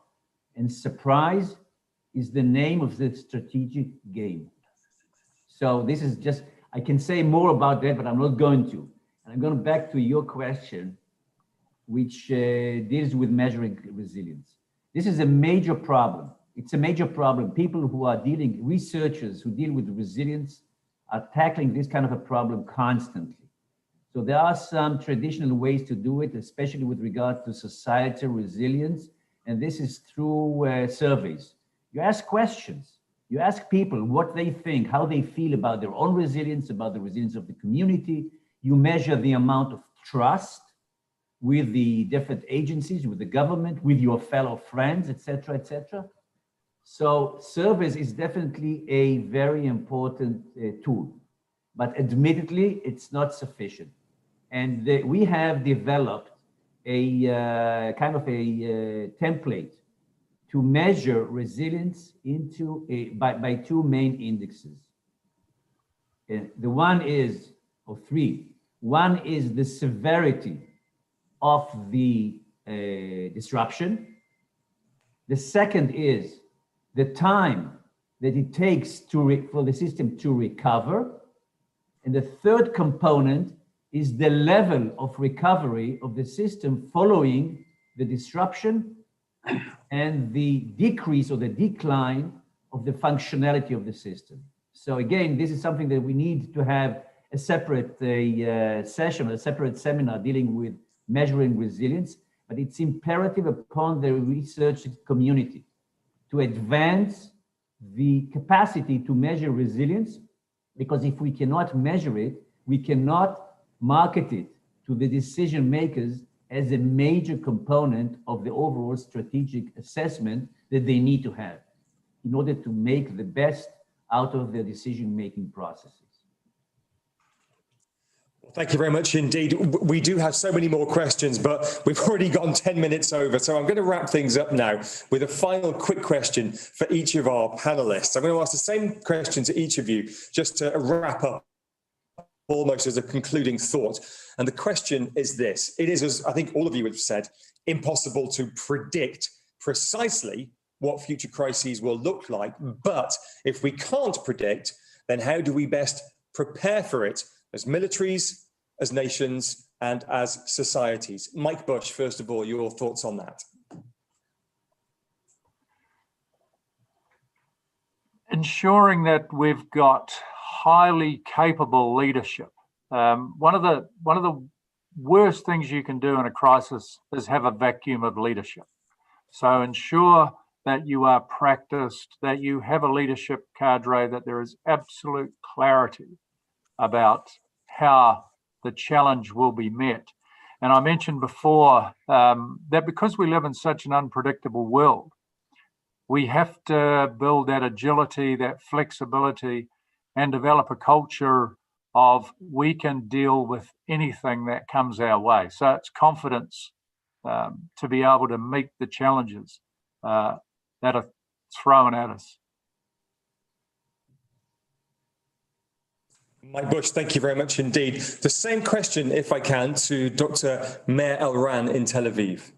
And surprise is the name of the strategic game. So this is just, I can say more about that, but I'm not going to. And I'm going back to your question. which deals with measuring resilience. This is a major problem. It's a major problem. People who are researchers who deal with resilience are tackling this kind of a problem constantly. So there are some traditional ways to do it, especially with regard to societal resilience. And this is through surveys. You ask questions. You ask people what they think, how they feel about their own resilience, about the resilience of the community. You measure the amount of trust with the different agencies, with the government, with your fellow friends, etc., etc. So surveys is definitely a very important tool, but admittedly, it's not sufficient. And we have developed a kind of a template to measure resilience by two main indexes. The one is, or three. One is the severity of the disruption. The second is the time that it takes for the system to recover. And the third component is the level of recovery of the system following the disruption and the decrease or the decline of the functionality of the system. So again, this is something that we need to have a separate session, a separate seminar dealing with measuring resilience, but it's imperative upon the research community to advance the capacity to measure resilience, because if we cannot measure it, we cannot market it to the decision makers as a major component of the overall strategic assessment that they need to have in order to make the best out of their decision-making processes. Thank you very much indeed. We do have so many more questions, but we've already gone 10 minutes over. So I'm going to wrap things up now with a final quick question for each of our panelists. I'm going to ask the same question to each of you just to wrap up almost as a concluding thought. And the question is this. It is, as I think all of you have said, impossible to predict precisely what future crises will look like. But if we can't predict, then how do we best prepare for it as militaries, as nations, and as societies? Mike Bush, first of all, your thoughts on that. Ensuring that we've got highly capable leadership. One of the worst things you can do in a crisis is have a vacuum of leadership. So ensure that you are practiced, that you have a leadership cadre, that there is absolute clarity about how the challenge will be met. And I mentioned before that because we live in such an unpredictable world, we have to build that agility, that flexibility, and develop a culture of we can deal with anything that comes our way. So it's confidence to be able to meet the challenges that are thrown at us. Mike Bush, thank you very much indeed. The same question, if I can, to Dr. Meir Elran in Tel Aviv.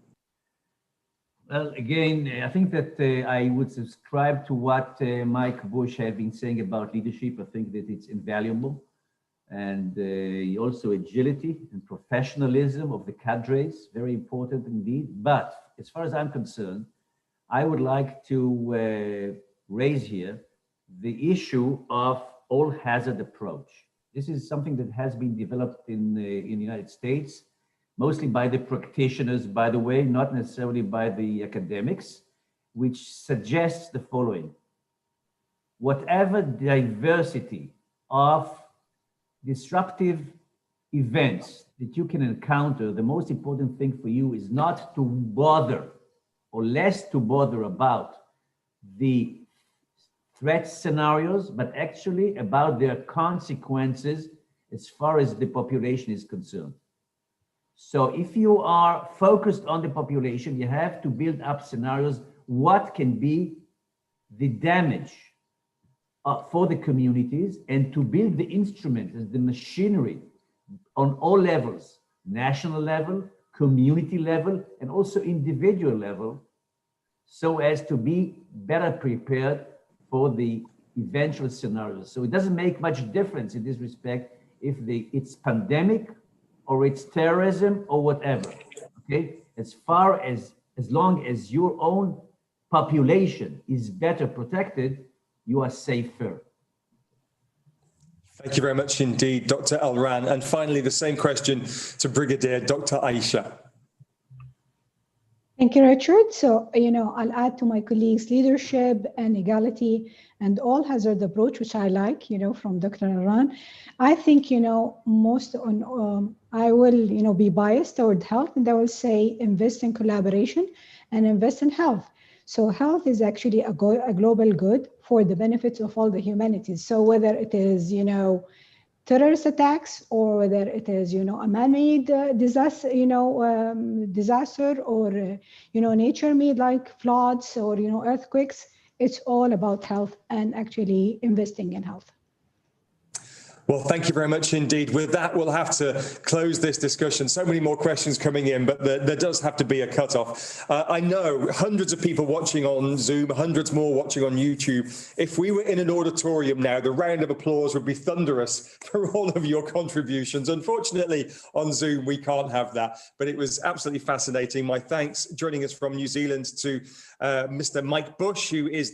Well, again, I think that I would subscribe to what Mike Bush has been saying about leadership. I think that it's invaluable. And also agility and professionalism of the cadres, very important indeed. But as far as I'm concerned, I would like to raise here the issue of all hazard approach. This is something that has been developed in the United States, mostly by the practitioners, by the way, not necessarily by the academics, which suggests the following. Whatever diversity of disruptive events that you can encounter, the most important thing for you is not to bother or less to bother about the threat scenarios, but actually about their consequences as far as the population is concerned. So if you are focused on the population, you have to build up scenarios. What can be the damage for the communities, and to build the instruments, the machinery on all levels, national level, community level, and also individual level, so as to be better prepared for the eventual scenarios. So it doesn't make much difference in this respect if it's pandemic or it's terrorism or whatever. Okay, as long as your own population is better protected, you are safer. Thank you very much indeed, Dr. Elran. And finally, the same question to Brigadier Dr. Aisha. Thank you, Richard. So, I'll add to my colleagues' leadership and equality and all hazard approach, which I like, from Dr. Elran. I think, most on, I will, be biased toward health, and I will say invest in collaboration and invest in health. So health is actually a global good for the benefits of all the humanities. So whether it is, terrorist attacks, or whether it is, a man-made disaster, disaster, or, nature-made like floods or, earthquakes, it's all about health and actually investing in health. Well, thank you very much indeed. With that, we'll have to close this discussion. So many more questions coming in, but there does have to be a cutoff. I know hundreds of people watching on Zoom, hundreds more watching on YouTube. If we were in an auditorium now, the round of applause would be thunderous for all of your contributions. Unfortunately, on Zoom, we can't have that, but it was absolutely fascinating. My thanks joining us from New Zealand to Mr. Mike Bush, who is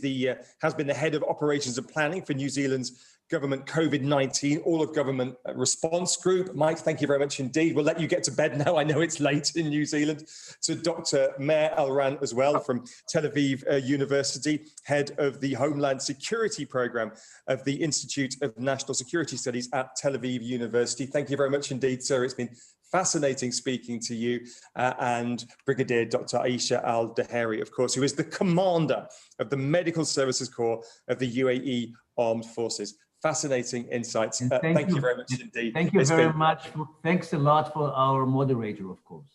has been the head of operations and planning for New Zealand's government COVID-19 all of government response group. Mike, thank you very much indeed. We'll let you get to bed now. I know it's late in New Zealand. To Dr. Meir Elran as well from Tel Aviv University, head of the Homeland Security Program of the Institute of National Security Studies at Tel Aviv University. Thank you very much indeed, sir. It's been fascinating speaking to you, and Brigadier Dr. Aisha Al-Daheri, of course, who is the commander of the Medical Services Corps of the UAE Armed Forces. Fascinating insights. Thank you very much indeed. Thank you very much. Thanks a lot for our moderator, of course.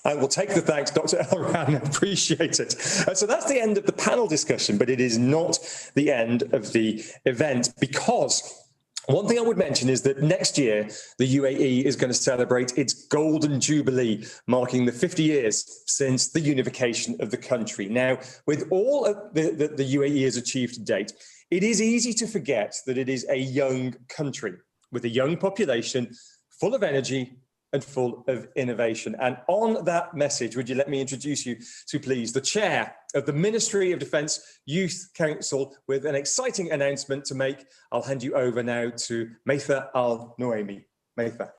I will take the thanks, Dr. Elran. Appreciate it. So that's the end of the panel discussion, but it is not the end of the event, because one thing I would mention is that next year, the UAE is going to celebrate its Golden Jubilee, marking the 50 years since the unification of the country. Now, with all of the UAE has achieved to date, it is easy to forget that it is a young country with a young population, full of energy and full of innovation. And on that message, would you let me introduce you to, please, the chair of the Ministry of Defence Youth Council with an exciting announcement to make. I'll hand you over now to Maitha Al-Noaimi. Maitha.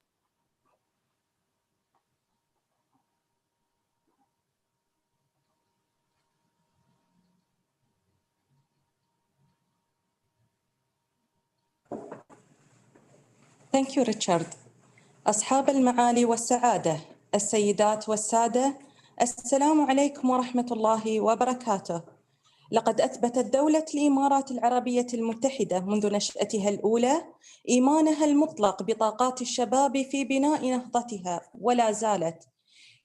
Thank you, Richard. أصحاب المعالي والسعادة، السيدات والسادة، السلام عليكم ورحمة الله وبركاته. لقد أثبتت دولة الإمارات العربية المتحدة منذ نشأتها الأولى إيمانها المطلق بطاقات الشباب في بناء نهضتها، ولا زالت.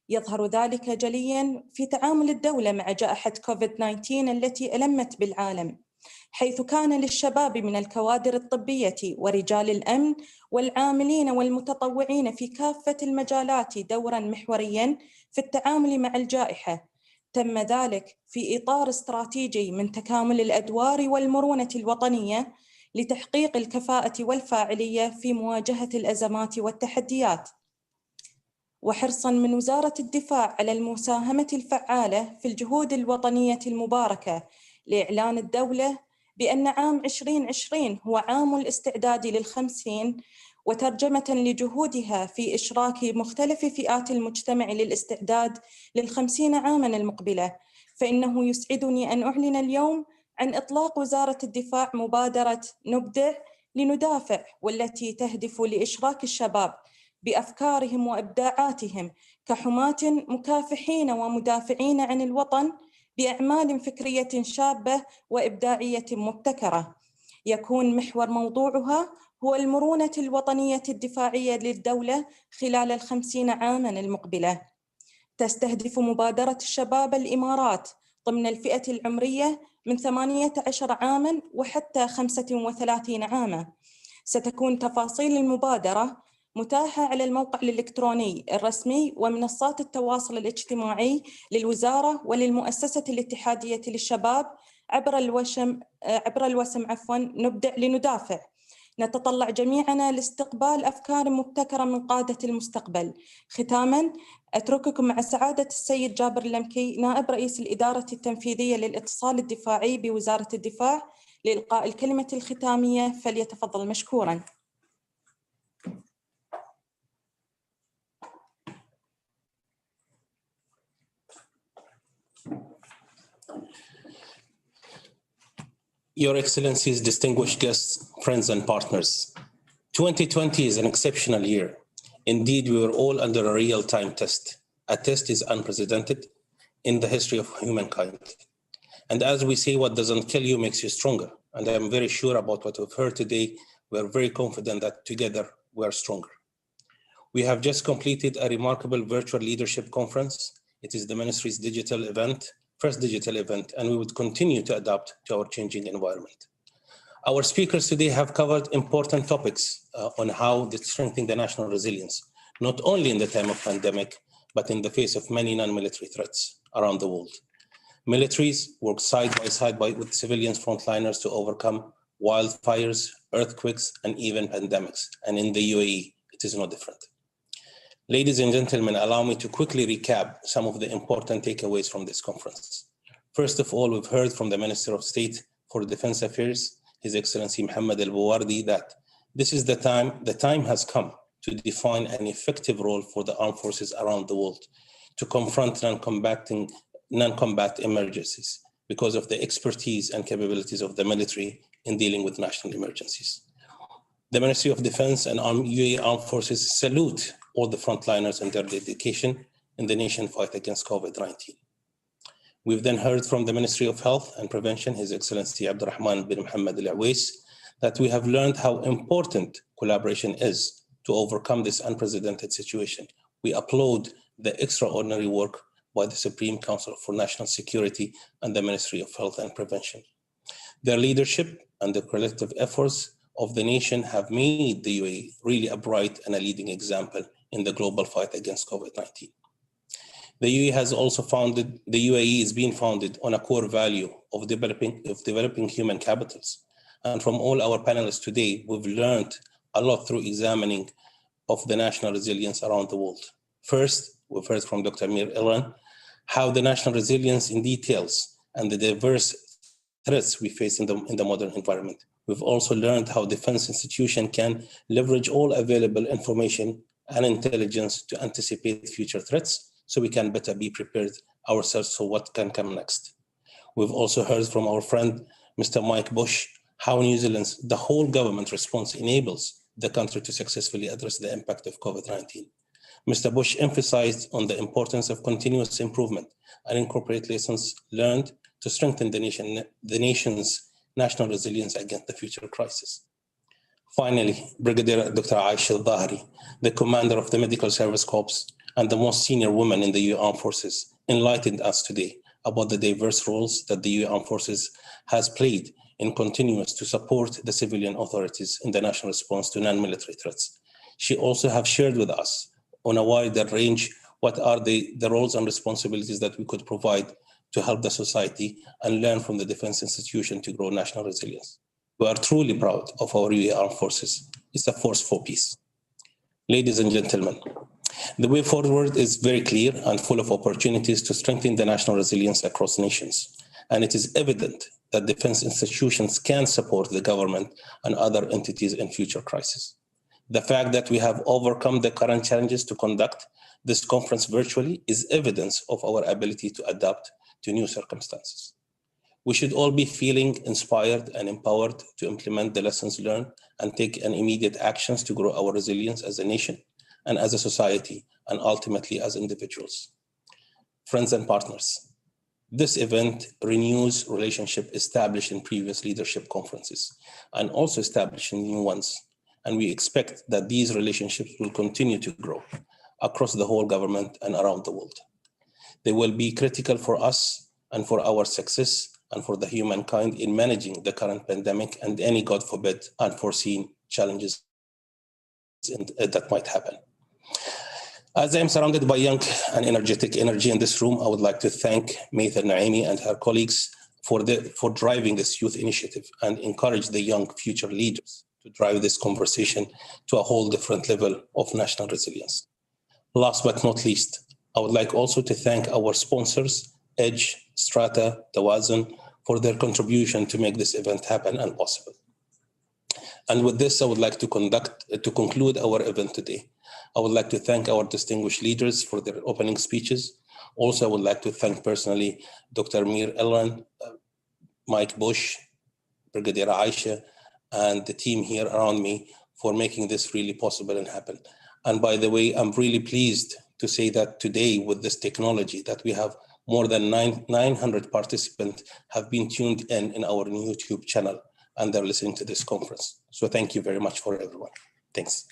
يظهر ذلك جلياً في تعامل الدولة مع جائحة كوفيد-19 التي ألمت بالعالم، حيث كان للشباب من الكوادر الطبية ورجال الأمن والعاملين والمتطوعين في كافة المجالات دوراً محورياً في التعامل مع الجائحة. تم ذلك في إطار استراتيجي من تكامل الأدوار والمرونة الوطنية لتحقيق الكفاءة والفاعلية في مواجهة الأزمات والتحديات، وحرصاً من وزارة الدفاع على المساهمة الفعالة في الجهود الوطنية المباركة لإعلان الدولة بأن عام 2020 هو عام الاستعداد لل50، وترجمة لجهودها في إشراك مختلف فئات المجتمع للاستعداد لل50 عاماً المقبلة. فإنه يسعدني أن أعلن اليوم عن إطلاق وزارة الدفاع مبادرة نبدع لندافع، والتي تهدف لإشراك الشباب بأفكارهم وإبداعاتهم كحماة مكافحين ومدافعين عن الوطن بأعمال فكرية شابة وإبداعية مبتكرة. يكون محور موضوعها هو المرونة الوطنية الدفاعية للدولة خلال ال50 عاماً المقبلة. تستهدف مبادرة الشباب الإمارات ضمن الفئة العمرية من 18 عاماً وحتى 35 عاماً. ستكون تفاصيل المبادرة متاحة على الموقع الإلكتروني الرسمي ومنصات التواصل الاجتماعي للوزارة وللمؤسسة الاتحادية للشباب عبر الوسم نبدع لندافع. نتطلع جميعنا لاستقبال أفكار مبتكرة من قادة المستقبل. ختاماً أترككم مع سعادة السيد جابر اللمكي نائب رئيس الإدارة التنفيذية للاتصال الدفاعي بوزارة الدفاع لإلقاء الكلمة الختامية، فليتفضل مشكوراً. Your Excellencies, distinguished guests, friends and partners, 2020 is an exceptional year. Indeed, we were all under a real-time test. A test is unprecedented in the history of humankind. And as we say, what doesn't kill you makes you stronger. And I'm very sure about what we've heard today. We're very confident that together we're stronger. We have just completed a remarkable virtual leadership conference. It is the ministry's first digital event, and we would continue to adapt to our changing environment. Our speakers today have covered important topics on how to strengthen the national resilience, not only in the time of pandemic, but in the face of many non-military threats around the world. Militaries work side by side with civilians frontliners to overcome wildfires, earthquakes, and even pandemics. And in the UAE, it is no different. Ladies and gentlemen, allow me to quickly recap some of the important takeaways from this conference. First of all, we've heard from the Minister of State for Defense Affairs, His Excellency Mohammed Al-Buwardi, that this is the time has come to define an effective role for the armed forces around the world to confront non-combat emergencies because of the expertise and capabilities of the military in dealing with national emergencies. The Ministry of Defense and UAE Armed Forces salute all the frontliners and their dedication in the nation fight against COVID-19. We've then heard from the Ministry of Health and Prevention, His Excellency Abdurrahman bin Mohammed Al-Awais, that we have learned how important collaboration is to overcome this unprecedented situation. We applaud the extraordinary work by the Supreme Council for National Security and the Ministry of Health and Prevention. Their leadership and the collective efforts of the nation have made the UAE really a bright and a leading example in the global fight against COVID-19. The UAE is being founded on a core value of developing human capitals. And from all our panelists today, we've learned a lot through examining of the national resilience around the world. First, we've heard from Dr. Amir Ilan how the national resilience in details and the diverse threats we face in the modern environment. We've also learned how defense institutions can leverage all available information and intelligence to anticipate future threats so we can better be prepared ourselves for what can come next. We've also heard from our friend, Mr. Mike Bush, how New Zealand's the whole government response enables the country to successfully address the impact of COVID-19. Mr. Bush emphasized on the importance of continuous improvement and incorporate lessons learned to strengthen the nation's national resilience against the future crisis. Finally, Brigadier Dr. Aisha Al-Dhahri, the commander of the Medical Service Corps and the most senior woman in the UAE Armed Forces, enlightened us today about the diverse roles that the UAE Armed Forces has played in continuous to support the civilian authorities in the national response to non-military threats. She also have shared with us on a wider range what are the roles and responsibilities that we could provide to help the society and learn from the defense institution to grow national resilience. We are truly proud of our UAE Armed Forces. It's a force for peace. Ladies and gentlemen, the way forward is very clear and full of opportunities to strengthen the national resilience across nations. And it is evident that defense institutions can support the government and other entities in future crises. The fact that we have overcome the current challenges to conduct this conference virtually is evidence of our ability to adapt to new circumstances. We should all be feeling inspired and empowered to implement the lessons learned and take immediate actions to grow our resilience as a nation and as a society, and ultimately as individuals. Friends and partners, this event renews relationship established in previous leadership conferences and also establishing new ones. And we expect that these relationships will continue to grow across the whole government and around the world. They will be critical for us and for our success and for the humankind in managing the current pandemic and any, God forbid, unforeseen challenges that might happen. As I am surrounded by young and energetic energy in this room, I would like to thank Maytha Naimi and her colleagues for driving this youth initiative and encourage the young future leaders to drive this conversation to a whole different level of national resilience. Last but not least, I would like also to thank our sponsors, Edge, Strata, Tawazun, for their contribution to make this event happen and possible. And with this, I would like to conclude our event today. I would like to thank our distinguished leaders for their opening speeches. Also, I would like to thank personally Dr. Mir Elran, Mike Bush, Brigadier Aisha, and the team here around me for making this really possible and happen. And by the way, I'm really pleased to say that today with this technology that we have more than 900 participants have been tuned in our YouTube channel and they're listening to this conference. So thank you very much for everyone. Thanks.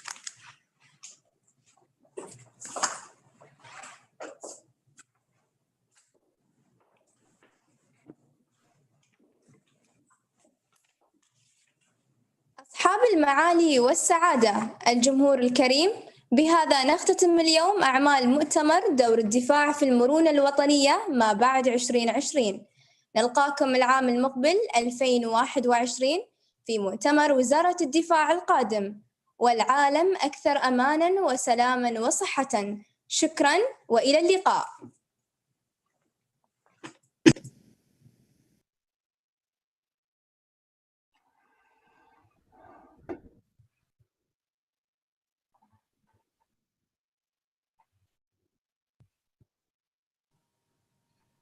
أصحاب المعالي والسعادة، الجمهور الكريم، بهذا نختتم اليوم أعمال مؤتمر دور الدفاع في المرونة الوطنية ما بعد 2020. نلقاكم العام المقبل 2021 في مؤتمر وزارة الدفاع القادم، والعالم أكثر أماناً وسلاماً وصحة. شكراً وإلى اللقاء.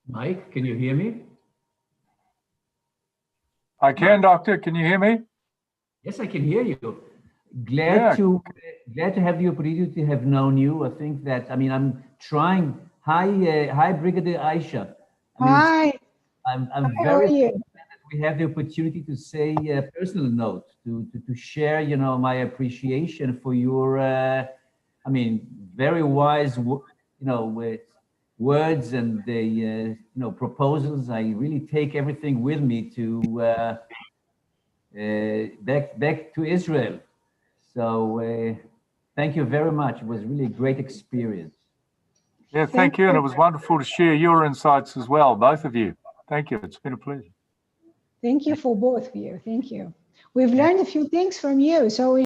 Mike, can you hear me? I can, Doctor. Can you hear me? Yes, I can hear you. Glad to have the opportunity to have known you. I think that, I mean, I'm trying. Hi, Brigadier Aisha. Hi. I'm very glad that we have the opportunity to say a personal note, to share, you know, my appreciation for your, I mean, very wise, you know, with words and the, you know, proposals. I really take everything with me to back to Israel. So thank you very much. It was really a great experience. Yeah, thank you. And it was wonderful to share your insights as well, both of you. Thank you. It's been a pleasure. Thank you for both of you. Thank you. We've learned a few things from you. So